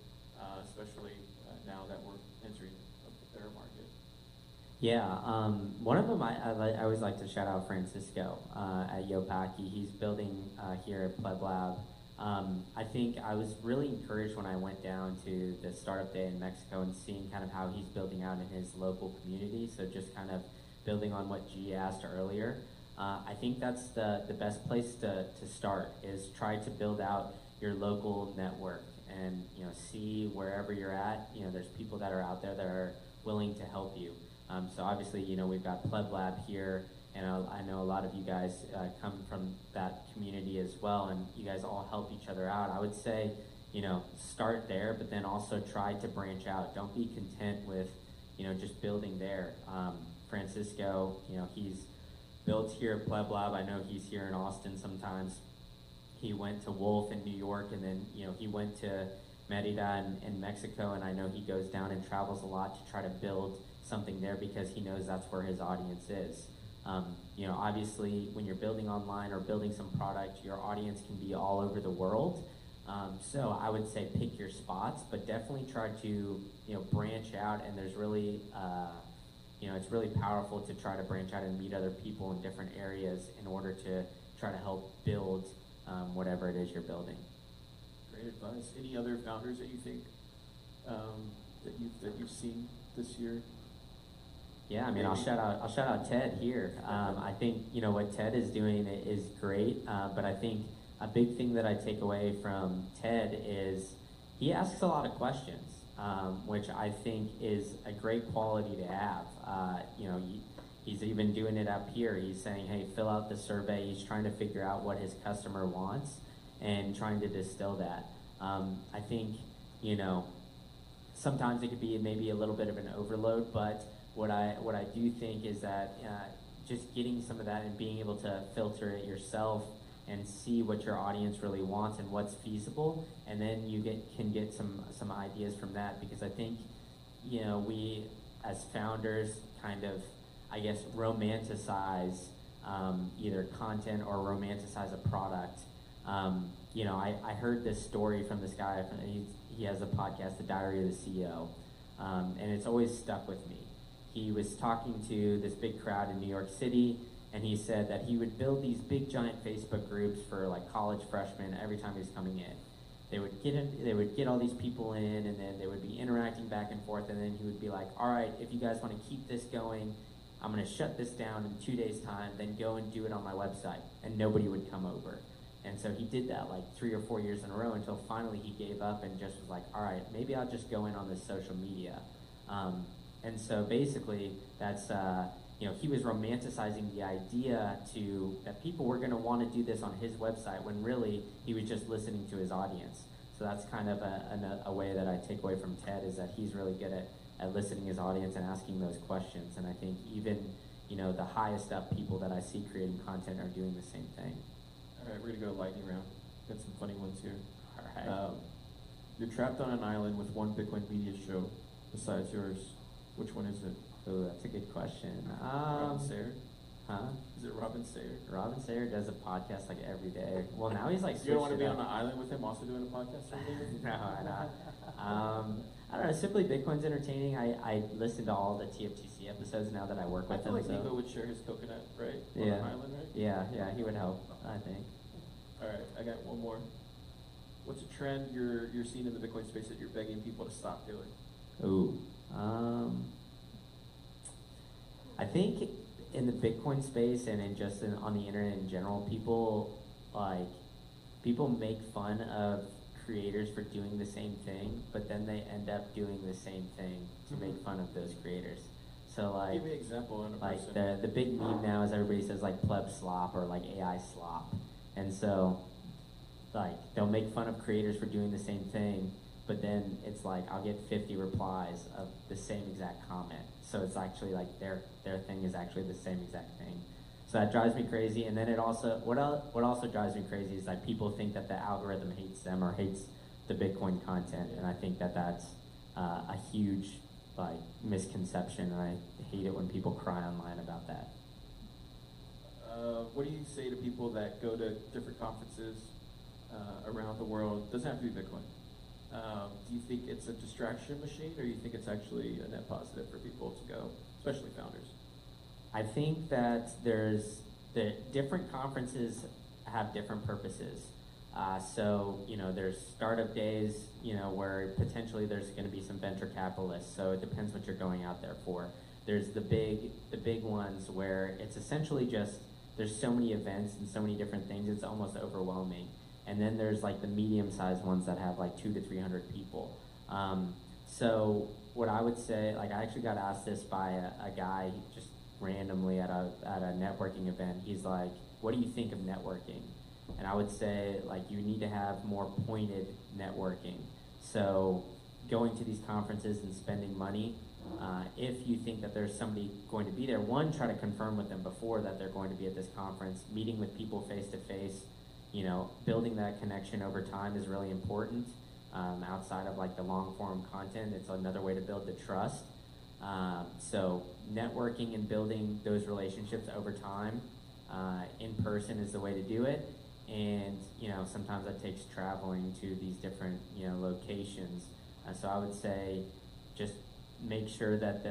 especially now that we're entering a bear market? Yeah, one of them I always like to shout out Francisco at Yopaki. He's building here at Pleb Lab. I think I was really encouraged when I went down to the startup day in Mexico and seeing kind of how he's building out in his local community. So just kind of building on what G asked earlier. I think that's the best place to start, is try to build out your local network and see wherever you're at. There's people that are out there that are willing to help you. So obviously, we've got Pleb Lab here, and I know a lot of you guys come from that community as well, and you guys all help each other out. I would say, start there, but then also try to branch out. Don't be content with, just building there. Francisco, he's built here at Pleb Lab. I know he's here in Austin sometimes. He went to Wolf in New York, and then, he went to Merida in Mexico, and I know he goes down and travels a lot to try to build something there because he knows that's where his audience is. Obviously, when you're building online or building some product, your audience can be all over the world. So I would say pick your spots, but definitely try to, branch out. And there's really, it's really powerful to try to branch out and meet other people in different areas in order to try to help build whatever it is you're building. Great advice. Any other founders that you think that you've seen this year? Yeah, I mean, I'll shout out Ted here. I think what Ted is doing is great, but I think a big thing that I take away from Ted is he asks a lot of questions. which I think is a great quality to have. He's even doing it up here. He's saying, hey, fill out the survey. He's trying to figure out what his customer wants and trying to distill that. I think, sometimes it could be maybe a little bit of an overload, but what I do think is that just getting some of that and being able to filter it yourself and see what your audience really wants and what's feasible, and then you can get some ideas from that, because I think we as founders kind of, I guess, romanticize either content or romanticize a product. I heard this story from this guy. He has a podcast, The Diary of the CEO, and it's always stuck with me. He was talking to this big crowd in New York City, and he said that he would build these big giant Facebook groups for like college freshmen every time he was coming in. They would get all these people in, and then they would be interacting back and forth, and then he would be like, all right, if you guys want to keep this going, I'm going to shut this down in 2 days' time, then go and do it on my website. And nobody would come over. And so he did that like 3 or 4 years in a row until finally he gave up and just was like, all right, maybe I'll just go in on this social media. And so basically that's, he was romanticizing the idea that people were going to want to do this on his website, when really he was just listening to his audience. So that's kind of a way that I take away from Ted, is that he's really good at listening to his audience and asking those questions. And I think even, the highest up people that I see creating content are doing the same thing. All right, we're gonna go lightning round. Got some funny ones here. All right. You're trapped on an island with one Bitcoin media show besides yours. Which one is it? Oh, that's a good question. Robin Sayer? Huh? Is it Robin Sayer? Robin Sayer does a podcast like every day. Well, now he's like You don't want to switched be it on up. an island with him also doing a podcast? No, I don't know. Simply Bitcoin's entertaining. I listen to all the TFTC episodes now that I work I with feel him. like Nico would share his coconut, right? On Yeah. an island, right? Yeah, he would help, I think. All right, I got one more. What's a trend you're seeing in the Bitcoin space that you're begging people to stop doing? Ooh. I think in the Bitcoin space and on the internet in general, people make fun of creators for doing the same thing, but then they end up doing the same thing to make fun of those creators. So like, Give me an example in a like person. the big meme now is everybody says like pleb slop or like AI slop, and so like they'll make fun of creators for doing the same thing, but then it's like I'll get 50 replies of the same exact comment. So it's actually like their thing is actually the same exact thing. So that drives me crazy. And then it also, what also drives me crazy is like people think that the algorithm hates them or hates the Bitcoin content, and I think that that's a huge like misconception, and I hate it when people cry online about that. What do you say to people that go to different conferences around the world? Doesn't have to be Bitcoin. Do you think it's a distraction machine, or do you think it's actually a net positive for people to go, especially founders? I think that the different conferences have different purposes. So there's startup days, where potentially there's going to be some venture capitalists. So it depends what you're going out there for. There's the big ones where it's essentially just there's so many events and so many different things, it's almost overwhelming. And then there's like the medium-sized ones that have like 200 to 300 people. So what I would say, like I actually got asked this by a guy just randomly at a networking event. He's like, "What do you think of networking?" And I would say like you need to have more pointed networking. So going to these conferences and spending money, if you think that there's somebody going to be there, one, try to confirm with them before that they're going to be at this conference. Meeting with people face to face, building that connection over time is really important. Outside of like the long form content, it's another way to build the trust. So networking and building those relationships over time in person is the way to do it. And sometimes that takes traveling to these different locations. So I would say just make sure that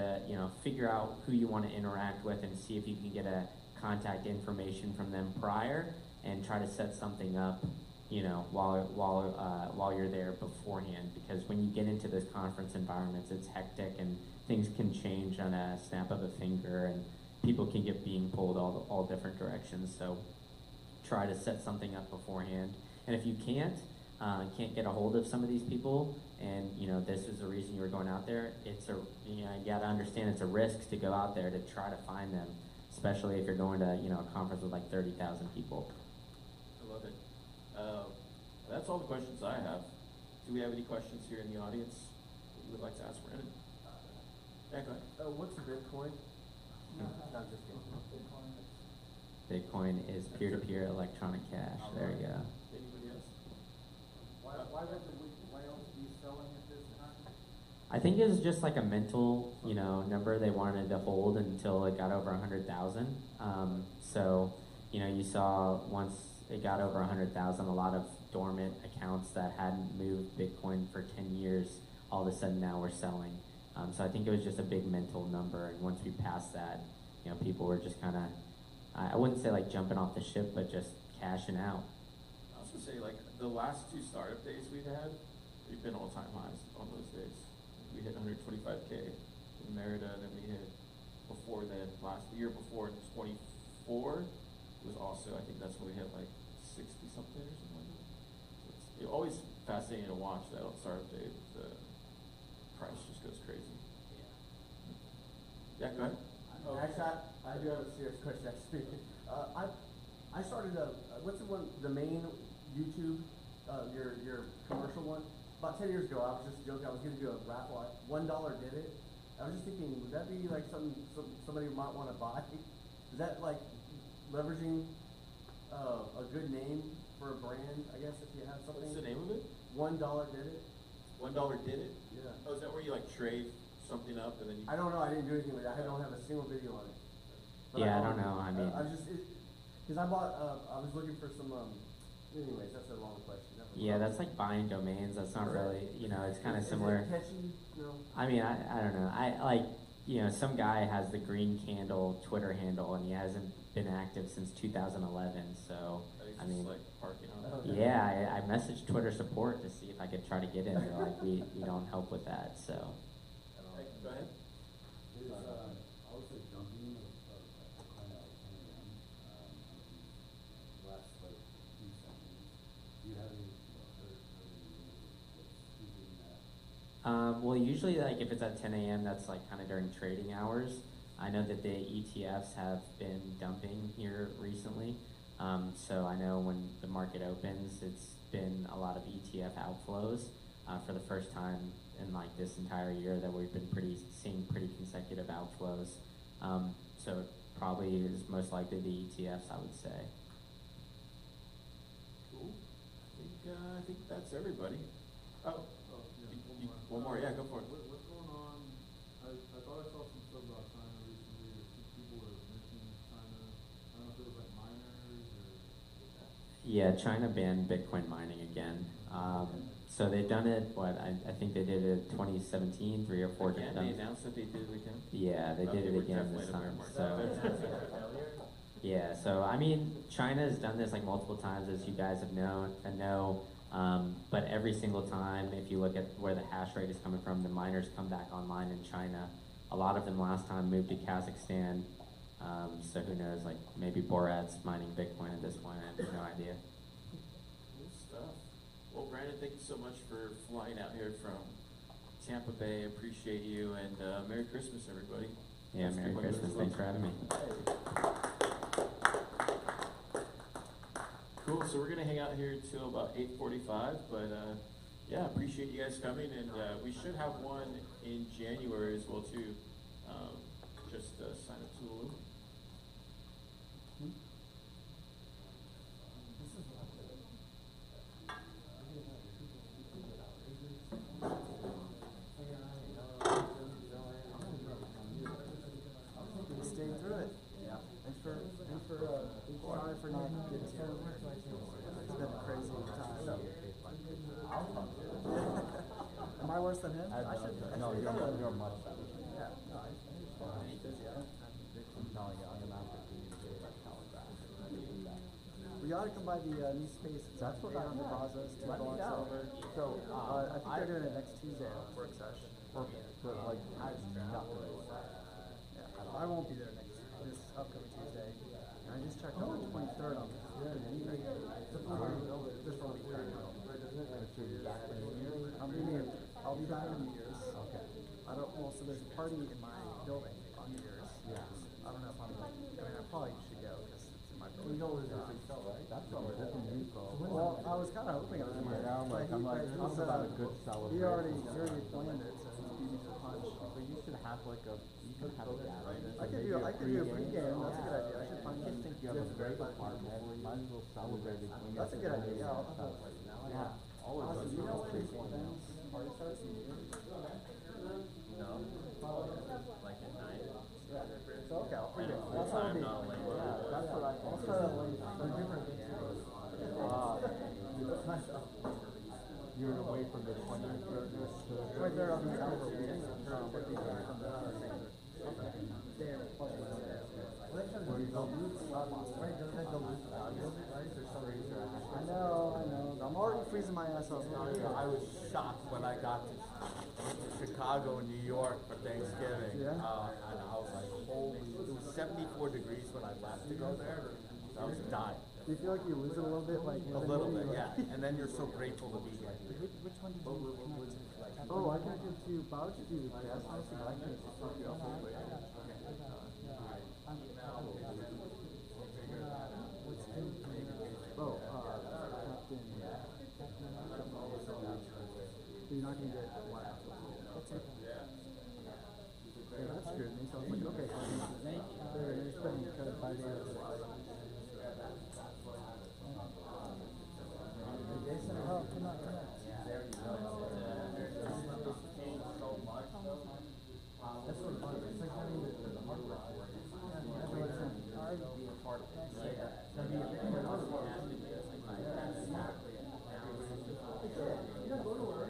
figure out who you want to interact with and see if you can get a contact information from them prior, and try to set something up while you're there beforehand, because when you get into those conference environments, it's hectic and things can change on a snap of a finger, and people can get being pulled all different directions. So try to set something up beforehand, and if you can't, can't get a hold of some of these people, and this is the reason you were going out there. You gotta understand it's a risk to go out there to try to find them, especially if you're going to a conference with like 30,000 people. I love it. That's all the questions I have. Do we have any questions here in the audience that you would like to ask Brandon? Yeah, go ahead. What's Bitcoin? No, I'm just kidding. Bitcoin is peer-to-peer electronic cash. There you go. Anybody else? Why wasn't Wales be selling at this time? I think it was just like a mental, number they wanted to hold until it got over 100,000. So, you saw once it got over 100,000, a lot of dormant accounts that hadn't moved Bitcoin for 10 years, all of a sudden now we're selling. So I think it was just a big mental number, and once we passed that, people were just kind of, I wouldn't say like jumping off the ship, but just cashing out. I was gonna say, like, the last 2 startup days we've had, we've been all-time highs on those days. We hit 125K in Merida, and then we hit before then, the year before, 24 was also, I think that's when we hit like 60 something or something like that. So it's always fascinating to watch that on startup day. The price just goes crazy. Yeah, go ahead. Actually, I do have a serious question. Actually, I started what's the main YouTube, your commercial one. About 10 years ago, I was just joking. I was going to do a raffle. $1 did it. I was just thinking, would that be like somebody might want to buy? Is that like leveraging a good name for a brand? I guess if you have something. What's the name of it? $1 did it. $1 did it? Yeah. Oh, is that where you like trade something up and then you? I don't know. I didn't do anything with it. I don't have a single video on it. But Yeah, I don't know. I mean, I was just because I bought. I was looking for some. Anyways, that's a long question. yeah, that's like buying domains. That's not really, it's kind of Is it similar. catchy? No. I mean, I don't know. I like, some guy has the Green Candle Twitter handle, and he hasn't been active since 2011. So, I mean, like parking on. Okay. yeah, I messaged Twitter support to see if I could try to get in. They're like, we don't help with that. So, Hey, go ahead. Is, I would say dumping of Bitcoin at 10 a.m. Last like few seconds. Do you have any heard any news what's keeping that? well, usually, like if it's at 10 a.m., that's like kind of during trading hours. I know that the ETFs have been dumping here recently. So I know when the market opens, it's been a lot of ETF outflows for the first time in like this entire year that we've been seeing pretty consecutive outflows. So it probably is most likely the ETFs, I would say. Cool. I think that's everybody. Oh, Oh, yeah, one more. Yeah, go for it. What's going on? I thought I saw some stuff about China recently. People were mentioning China. I don't know if it was like miners or. Yeah, China banned Bitcoin mining again. So they've done it, I think they did it 2017, 3 or 4 Again, times. they announced that they did it again. Yeah, they Okay, did it we're again definitely this in a bear time. market. So, yeah, so I mean, China has done this like multiple times, as you guys have known and know. But every single time, if you look at where the hash rate is coming from, the miners come back online in China. A lot of them last time moved to Kazakhstan. So who knows? Like maybe Borat's mining Bitcoin at this point. I have no idea. Cool stuff. Well, Brandon, thank you so much for flying out here from Tampa Bay. Appreciate you, and Merry Christmas, everybody. Yeah, Let's Merry give one of those Christmas. Thanks for having me. Cool. So we're gonna hang out here till about 8:45, but yeah, appreciate you guys coming, and we should have one in January as well too. Just sign up to the loop. Staying through it. Yeah. Thanks for sorry for not getting to it. It's been a crazy time. Am I worse than him? I should. No, you're much better. Yeah. No, I'm busy. I'm telling you, I'm gonna have to communicate that calendar. We ought to come by the new space. That's what on the Brazos to Let me go know. over. So, I think they're doing it next Tuesday work session. perfect, but like, I got to know that. Yeah, I won't be there this upcoming Tuesday. And I just checked on the 23rd. I'm good. This will be Well, I was kind of hoping on it. Yeah, now I'm like, I'm about a good solid. He already planned it, so it's easy to punch. But you should have like a, you could have a gathering. I could do a pregame. That's a good idea. I should I punch. just think you have a great department, might as well celebrate it. when you That's a have good the idea. Yeah, I'll stuff. put it now. Yeah, all of us. Honestly, you know when Ben's party starts in June? No, like at night. Yeah. So okay, I'll pregame. Full That's what time, it'll be. not late. Yeah, that's what I'll start at late. They're different. You're away from the 20th. Right there on the tower. Where you go lose, right? Doesn't that go lose value, right? There's some reason. I know. I'm already freezing my ass off. I was shocked when I got to Chicago and New York for Thanksgiving. Yeah. And I was like, holy, it was 74 degrees when I left to go there. I was dying. Do you feel like you lose it a little bit? Like A little bit, yeah. And then you're so grateful to be here. Which one did you connect to? Oh, I connected to Bouch to gas honestly, but I connected to something else. Oh, Captain. So you're not gonna get what? That's okay. Yeah, that's good. And so I was like, okay, they're spending kind of 5 days. Oh, come on. That's sort of fun. It's like having the hardware for it. That's what it's hard to be a part of it. Right? To be a big part of it. You don't go to work.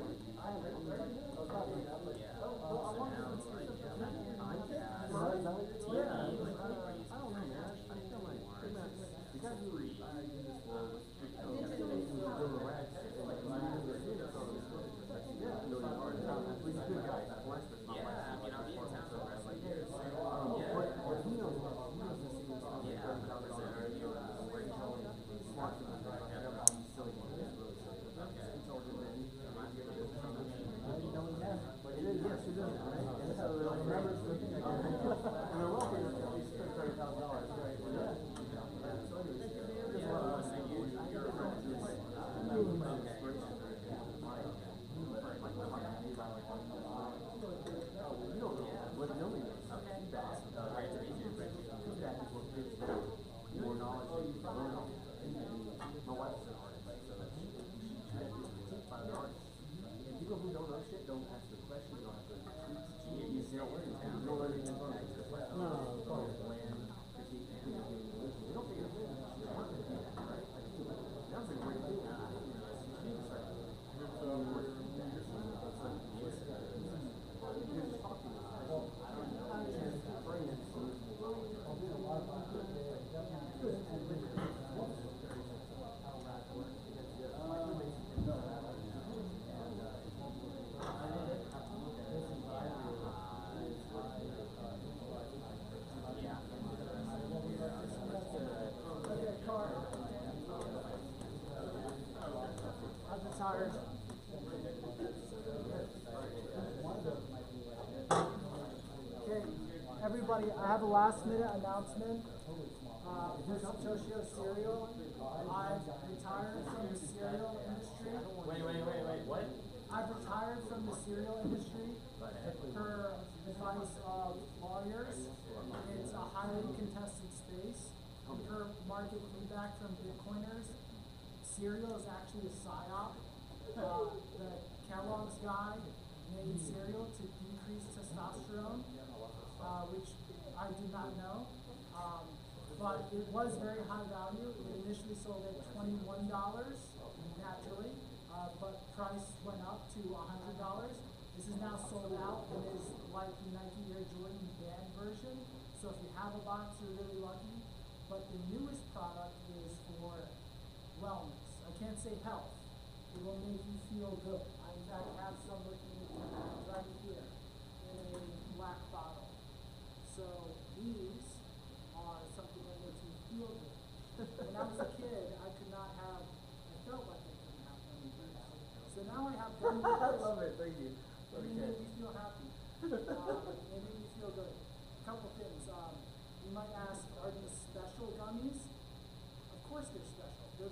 Tired. Okay, everybody, I have a last minute announcement. This Toshio cereal. I've retired from the cereal industry. Wait, what? I've retired from the cereal industry per advice of lawyers. It's a highly contested space. Per market feedback from Bitcoiners, cereal is actually a psyop. The Kellogg's guy made cereal to decrease testosterone, which I did not know. But it was very high value. It initially sold at $21 naturally, but price went up to $100. This is now sold out and is like the Nike Air Jordan band version. So if you have a box, you're really lucky. But the newest product is for wellness. I can't say health. It will make you feel good. I in fact have some with me right here in a black bottle. So these are something that makes me feel good. When I was a kid, I could not have, I felt like I couldn't have gummy bears. So now I have gummy bears. I love it, thank you. They make me feel happy. They make me feel good. A couple things. You might ask, are these special gummies? Of course they're special. They're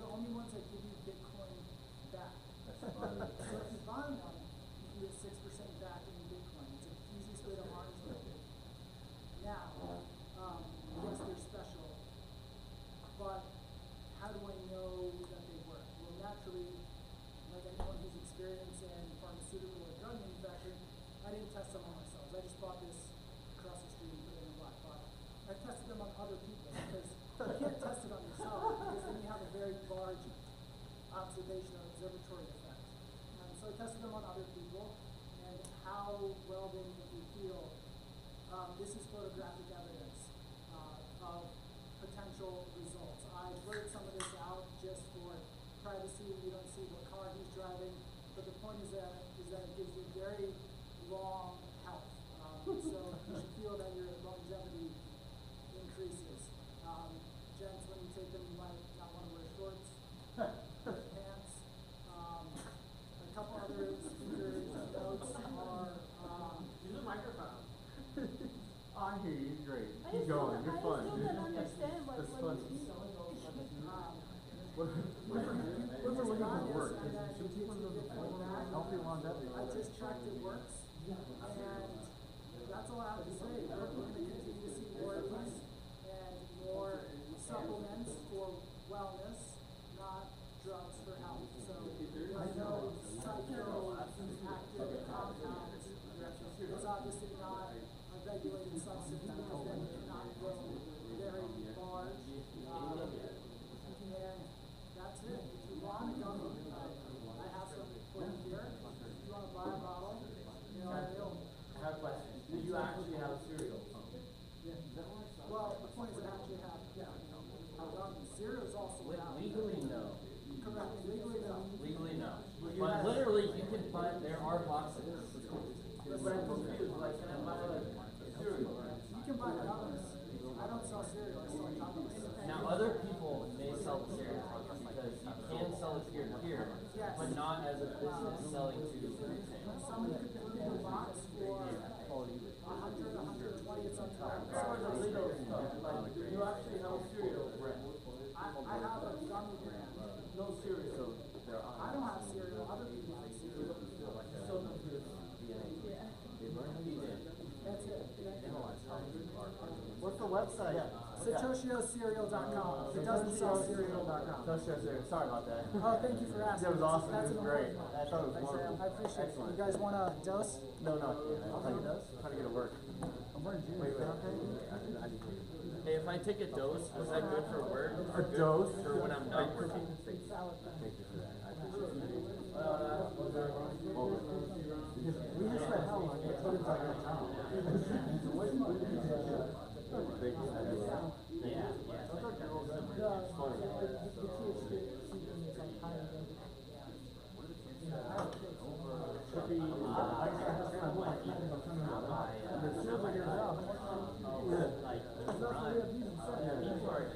I didn't test them on myself. I just bought this across the street and put it in a black bottle. I tested them on other people because you can't test it on yourself because then you have a very large observation or observatory effect. And so I tested them on other people and how well they make you feel. This is photographic evidence of potential results. I blurred some of this out just for privacy. You don't see what car he's driving, but the point is that it gives you very long health. So you should feel that your longevity increases. Gents, when you take them, you might not want to wear shorts, pants. A couple other speakers notes are. Use a microphone. I hear you, great. I Keep just don't- going, you're fun, I dude. still don't understand what That's you. funny. What we're looking for work, should people know the healthy longevity? I just checked it works, and that's all I have to say. We're going to continue to see more of these and more supplements for wellness, not drugs for health. So I know psychoactive compounds is obviously not a regulated substance because then you cannot go very large. And that's it. If you want a gummy, I have some for you here. If you want to buy a bottle, you know, I have a question. Do you actually have cereal? well, the point is I actually have, gummy. Cereal is also out. Legally, no. Correct. Legally, no. Legally, no. But literally, you can find, there are boxes. But I'm confused, like, can I buy like cereal? You can buy gummies. I don't sell cereal. I sell gummies. Now, other people may sell the cereal because you can sell it here, but not as a business selling to retail. Somebody could put it in a box for 100, 120. It's up to them. As far as the legal stuff, like, you actually have a cereal brand. I have a gummy brand. No cereal. I don't have cereal. Other people have cereal. So confused. That's it. What's the website? SatoshiOcereal.com. It doesn't sell cereal. Sorry about that. Oh, thank you for asking. That was awesome. That's It was an great. important I thought it was Thanks, wonderful. Sam. I appreciate it. Excellent. You guys want a dose? No, no, I can't. I'm trying to get to work. Wait, Hey, if I take a dose, is that good for work? A dose? For when I'm not working? Thank you for that. I appreciate it. We just spent how long? It's like a town. Thank you.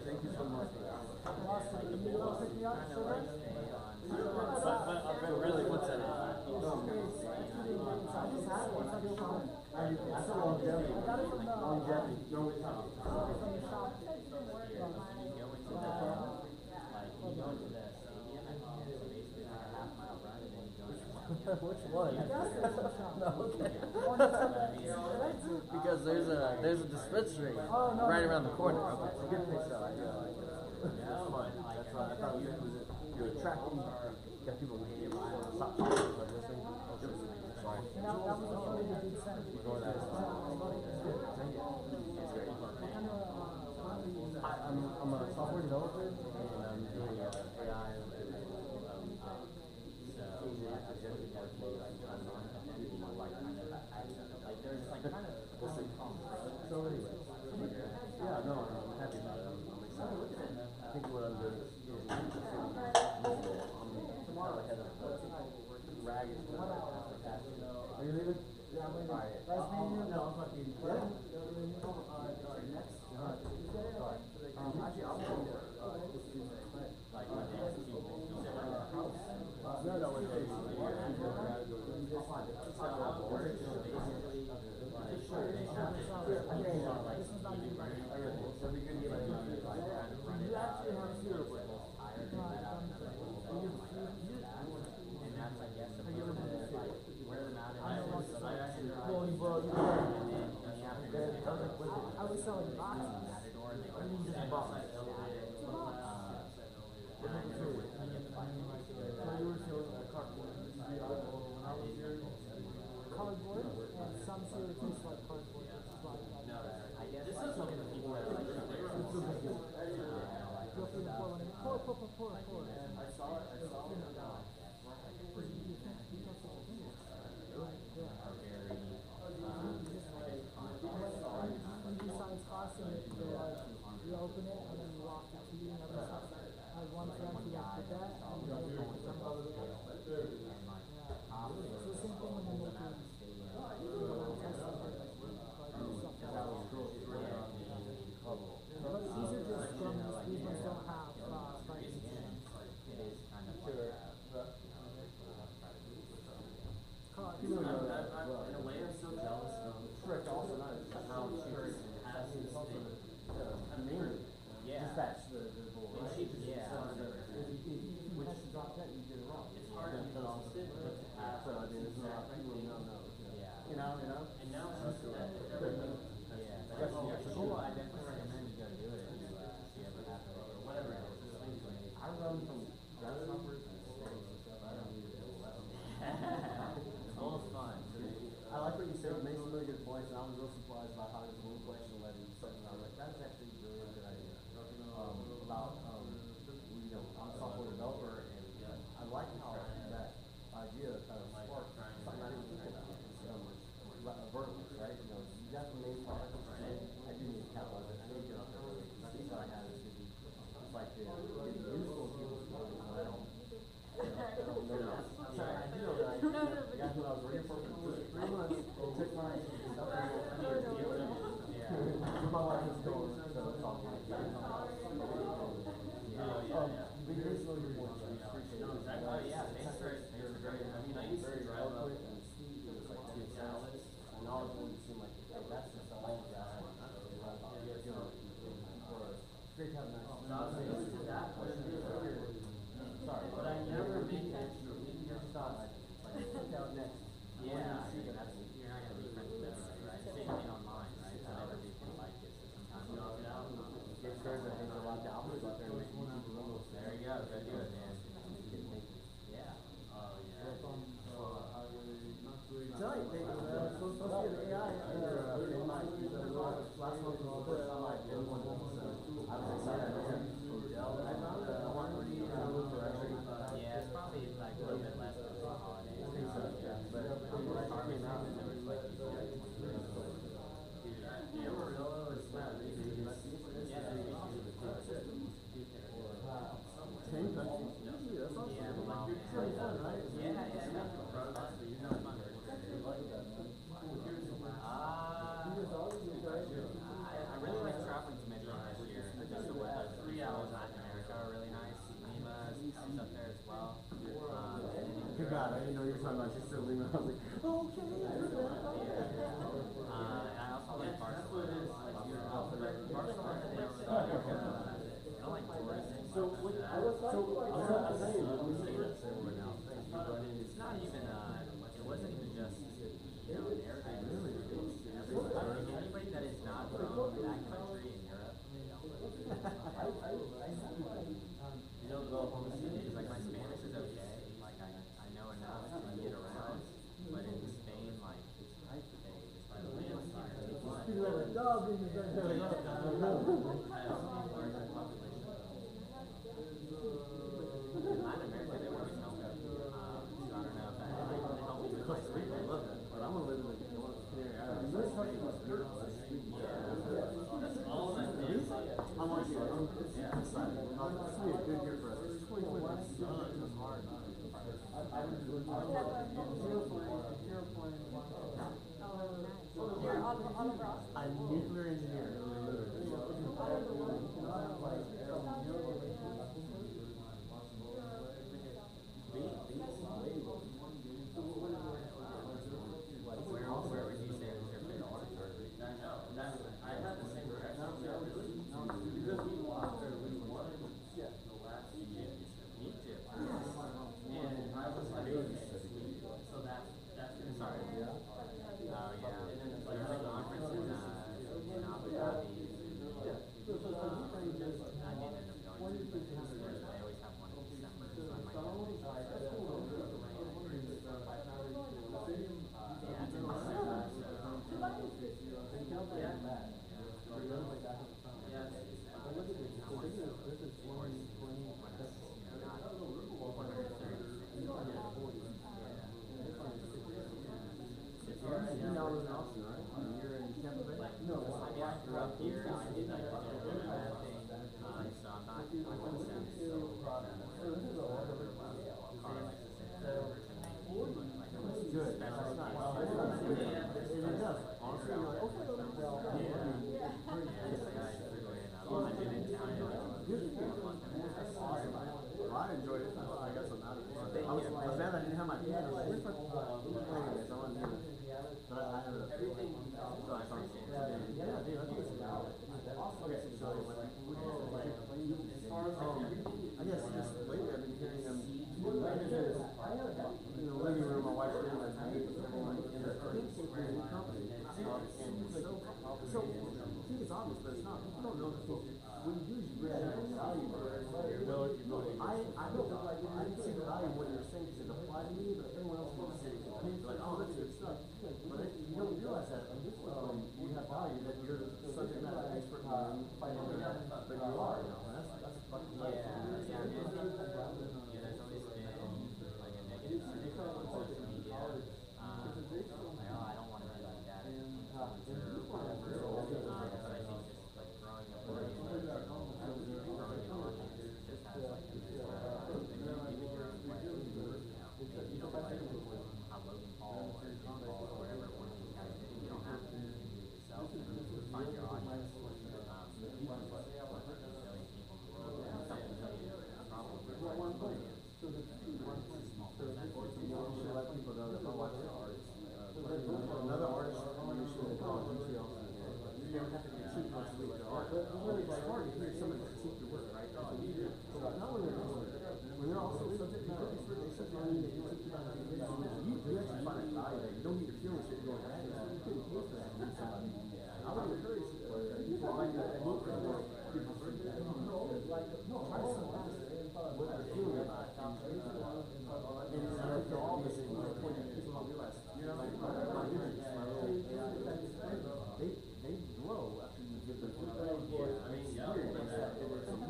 Thank you so much for that. But really, what's that? I saw longevity. Longevity. No, it's not. Which one? Okay. Because there's a dispensary right around the corner. Okay. It's a good place though. I do like it. That's fun. That's fun. I thought you're attracting. Got people who can't buy it. Stop shopping like this thing. Sorry. Ignore that. I'm a software developer and I'm doing AI. So anyway, yeah, no, I'm happy about it. I'm excited. I think what I'm doing is tomorrow I had a ragged. Are you leaving? Yeah, I'm leaving. No, I'm fucking. Next. Actually, I'm going there. No, no, wait, wait. I'll find it. I saw it, Science class and they're like, you open it and then you walk the key and everything. I had one friend who did that and the other one was somebody else. Yeah. It's the same thing when you're making tests and but these are just gummies, these ones don't have spices. In a way, I'm so jealous of Shrek also not how Shrek has his thing. Community. Yeah. Dispatch the bull, right? Yeah. If you drop that, you did it wrong. It's hard to be consistent, but to have. So, I mean, it's not, people know. Yeah. You know? And now it's just that everything. Yeah, but if you're cool, I definitely recommend you go do it if you ever have to, or whatever it is. I run from grasshoppers and snakes and stuff. I don't need to do that. The bowl's fun. I like what you said, it makes some really good points, and I was real surprised about how there's a little question led in seven. I was like, that's actually a really good idea. About, I'm a software developer, and I like how that idea kind of sparked, something I didn't think about, verticals, right? You got the main product, I do need to capitalize it, I need to get out there early, because I think what I have is gonna be, it's like the useful people, I don't know that. Sorry, I do know that the guy who I was working for 3 months, took my stuff and my wife is going, so it's all fine. But you guys know your points, I appreciate it. Oh, yeah, thanks for great. I mean, I used to Very drive up. eloquent and Steve, it was like two salads, and all of them seemed like, hey, that's just all I was asking. It's great to have a nice. Sorry, but I never make that, you just thought, like, look out next. Yeah, I mean, that's, you're not gonna be friends with everybody, right? Same thing online, right? Not everybody's like it, so sometimes you knock it out. Get started, I think a lot of albums out there make YouTube rules. There you go, go do it, man. Yeah. Oh, yeah. Tonight, they, supposed to get an AI, in my, last month was the first time I did one, so I was excited. I want to read, Yeah, it's probably like a little bit less than the holidays. but came out and there was like, Amarillo is not easy. I really like traveling to Medellin this year. Just the weather. 3 hours Latin America are really nice. Lima is up there as well. Good God, I didn't know you were talking about just Lima. I was like, okay. I also like Barcelona. Barcelona is I don't like tourism. It's not even, it wasn't even just, an airline. Anybody that is not from that country in Europe, they don't live. You don't go home to see it. Like, my Spanish is okay. Like, I know enough to get around. But in Spain, like, in Latin America, they always help me. So I don't know if that helped me with my Spanish. I love that, but I'm gonna live in the Canary Islands. That's all that is. I'm like you, I'm excited. It's gonna be a good year for us. It's 2021. It's hard. You're on the cross? I'm a nuclear engineer. Where would you say is your favorite one? I know. I had the same reaction. Because we wanted the last Egypt. Egypt. And I was like, okay, so enjoyed it. I got some out of it. Thank I was you. mad I didn't have my pen. I was like, where's my playing this? I want to do this. But I ended up. So I found it. Yeah, dude, I think it's good. Okay, so I guess just lately I've been hearing them. In the living room, my wife's doing that time. And they're thinking for a new company. And so I think it's obvious, but it's not. People don't know the things. What you do is you bring value. I didn't see the value in what you were saying because it applied to me, but everyone else wants to say, like, oh, that's good stuff. But you don't realize that you have value, that you're the subject matter expert and you fight over that, but you are, you know, and that's fucking nice. Yeah, there's always been like a negative critique on social media. Like, oh, I don't want to be like that influencer or whatever. So I think just like growing up where you live, growing an audience just has like a keep it your own way. Maybe you don't like how Logan Paul or Jake Paul or whatever one of these guys did. You don't have to do it yourself and find your audience. People like a billion people in the world, and some million probably like millions. Small percentage. You should let people know that my wife's an artist. Another artist, you should call GTL. You don't have to critique much of your art. Really, it's hard to hear somebody critique your work, right? So not when they're also subject matter expert, they sit down and they critique you. You actually find it valuable. You don't need to feel shit going on. You couldn't pay for that to do somebody. I would encourage people like that look for more people for that. Try to what they're feeling about it. And I think all of us, people don't realize, like, they grow after you give them feedback. I mean, it's weird. It's a good thing to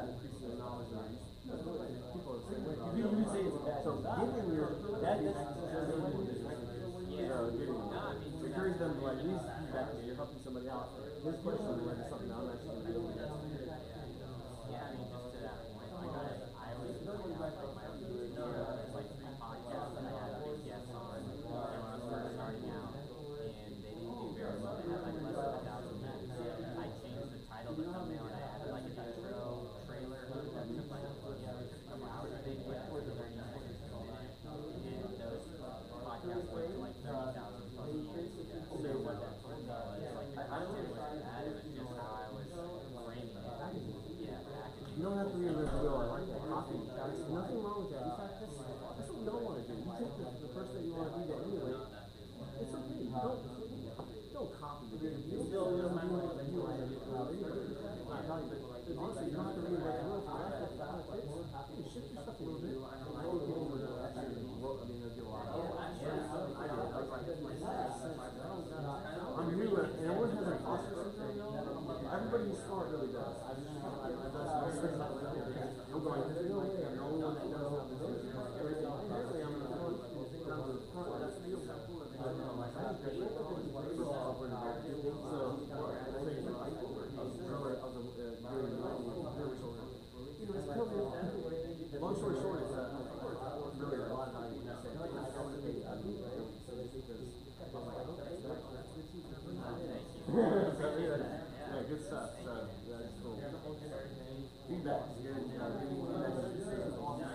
increase the knowledge of people are saying, you would say it's bad. So giving your encourage them to like use feedback when you're helping somebody out. This question led to something I'm actually doing. Yeah, I mean, just to that point, like I always point out like my own YouTube channel. There's like 3 podcasts that I had big guests on, and when I was first starting out, and they didn't do very well. They had like less than 1,000 views. I changed the title, the thumbnail, and I added like an intro trailer that took like a couple hours. I think like 30 seconds to a minute, and those podcasts went to like 30,000 plus views. So what that told me was like the content wasn't bad. It was just how I was framing it. Yeah, packaging. You don't have to reinvent the wheel. I like that coffee. There's nothing wrong with that. In fact, that's what we all want to do. You take the person that you want to be to emulate. It's okay. You don't copy the game. You still don't do what you want to do. Honestly, you don't have to reinvent the wheel for that. That's kind of fits. You can shift your stuff a little bit. I think people would actually, I mean, they'll get a lot of I'm new and everyone has an imposter syndrome. Everybody who's smart really does. I'm going, there's no way I'm the only one that knows how to do it. Apparently I'm the one down to the front of that field. Long story short is really a lot of how you can say, yeah, good stuff. So, that's cool. Feedback is good. Feedback is awesome.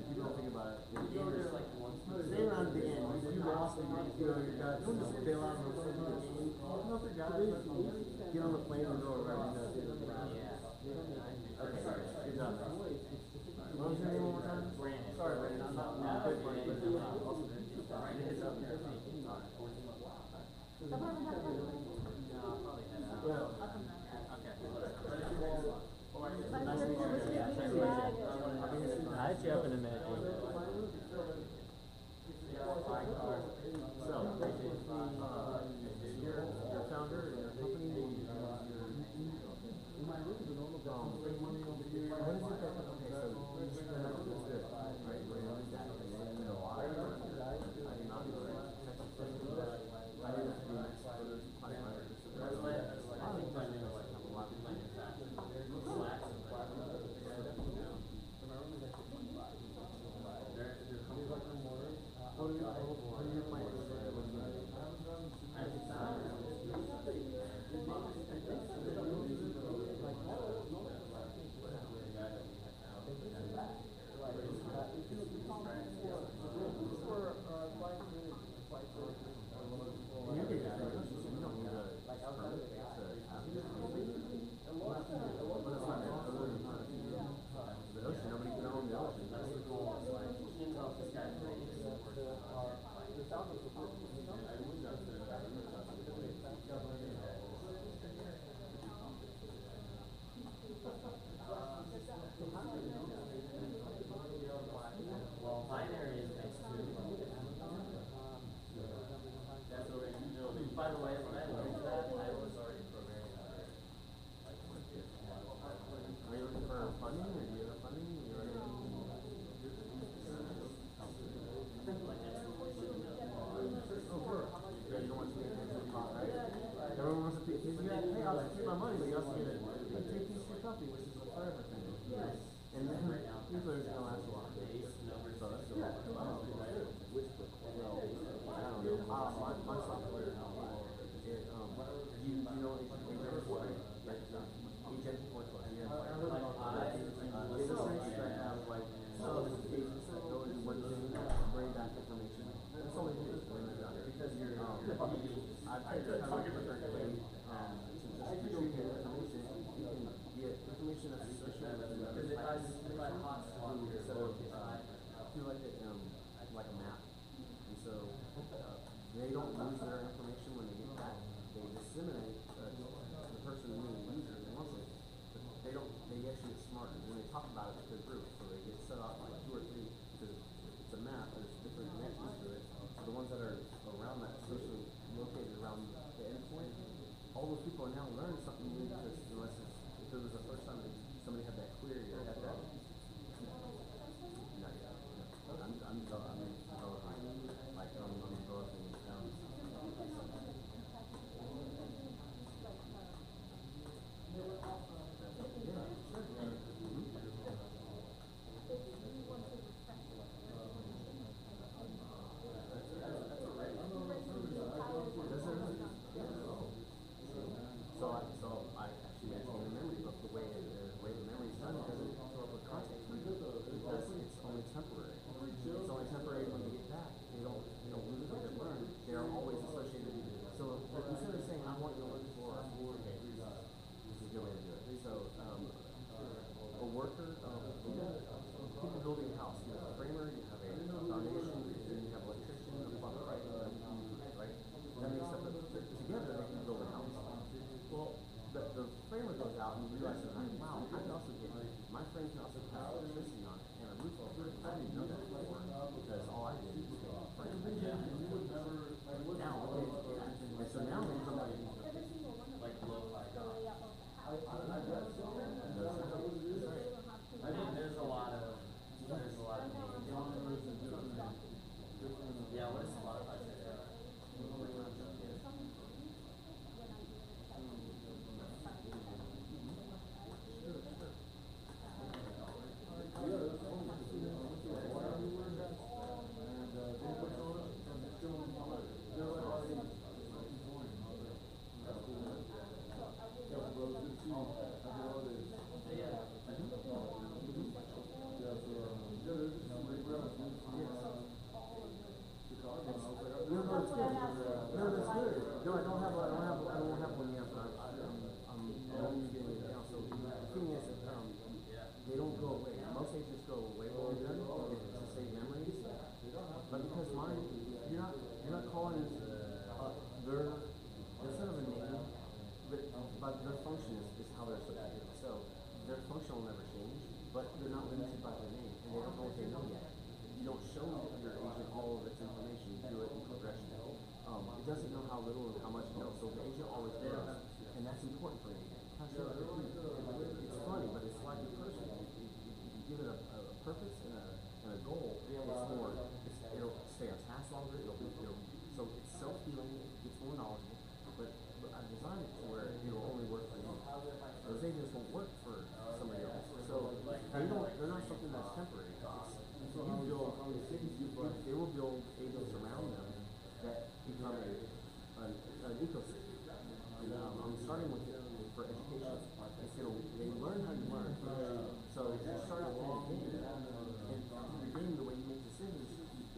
People don't think about it. Stay around the end. You lost and you know your guys. Don't just bail out and go to the game. Come up your guys. Get on the plane and go around. Okay, good job. What was your name one more time? Brandon. Sorry, Brandon. I'm not good for it, but awesome. Good job. Hi, Jeff, in a minute. So, you're a founder of your company. What is it that, okay, so, that's good, right? We're on exactly. I do not know that. I didn't have to do next for those 500. I think I know like a lot of manufacturing. like a map. And so, they don't lose their information when they get back. They disseminate, the person who user they wants it, but they actually get smarter. When they talk about it with their group, so they get set off like 2 or 3, because it's a map, there's different connections to it. So the ones that are around that, socially located around the endpoint, all those people are now learning something new because unless if it was the first time that somebody had that query or had that. Not yet. No. I'm developing, like, I'm developing, So I actually maintain a memory book. The way the memory is done, it doesn't show up with context because it's only temporary. It's only temporary when they get back. They don't lose what they learned. They are always associated. So instead of saying I want you to look for this is a good way to do it. So a worker, people building a house. You have a framer, you have a foundation, and you have electrician, a plumber, right? Right? That makes up together they can build a house. Well, the framer goes out and realizes, wow, I can also get, my frame can also have electricity on it and a roof over it. I didn't know that before because all I did was get a frame. Now, and so now they come back Every single one of them. Like lo-fi The goth. layout of the house. I think there's a lot of names. Yeah, what is Spotify say? No, I don't have one yet, but I'm only getting it now. So the thing is, they don't go away. Most agents go away when they're done to save memories. But because mine, you're not calling their sort of a name, but their function is how they're associated. So their function will never change, but they're not limited by their name, and they don't know what they know yet. You don't show your agent all of its information. You do it in progression. It doesn't know how little and how much it knows, so the agent always knows, and that's important for an agent. It's funny, but it's like a person. If you give it a purpose and a goal, it'll stay on task longer. So it's self-healing. It gets more knowledgeable, but I've designed it to where it'll only work for you. Those agents won't work for somebody else. So they're not something that's temporary. They will build agents around them that become an ecosystem. And I'm starting with it for education. They learn how you learn. So you start out with the game, and through the game, the way you make decisions,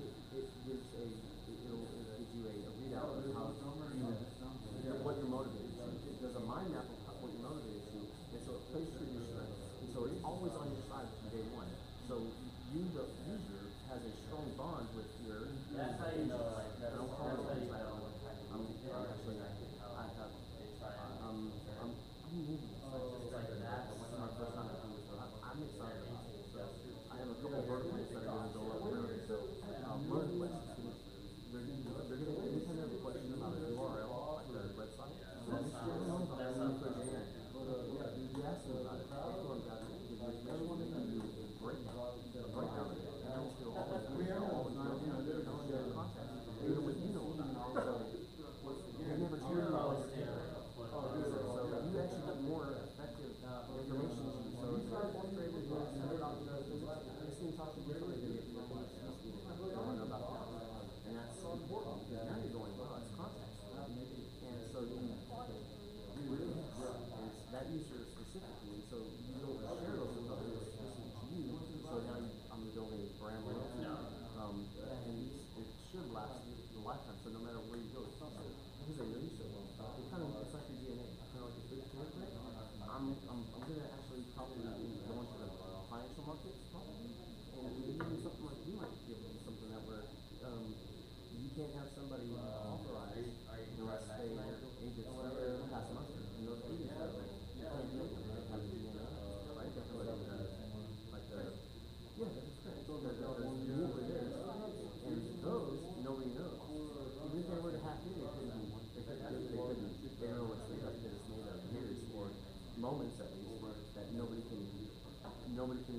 it gives you a readout of how what you're motivated to. It does a mind map of what you're motivated to, and so it plays to your strengths. And so it's always on your side from day one. So you, the user, has a strong bond with your. That's how you know, like, I don't call it that's how you inside know out. what kind of I'm music they're actually, actually I have, they try and I'm moving. It's like that. This is my first time doing this, so I'm excited about it. So I have a couple of verticals that are going to go up and running, so one of the questions, they're going to, anytime they have a question about a URL, like their website, you ask them about it. You ask them about it, people have got to give you information, they give you a breakdown of it, and they'll still always contact.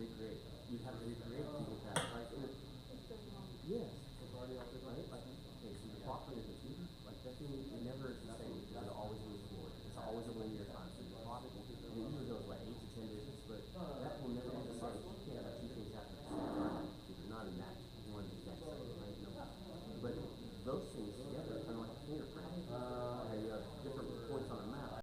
recreate. You'd have to recreate to get that price. And it, It's very long. yes, So party out there, right? like, Like,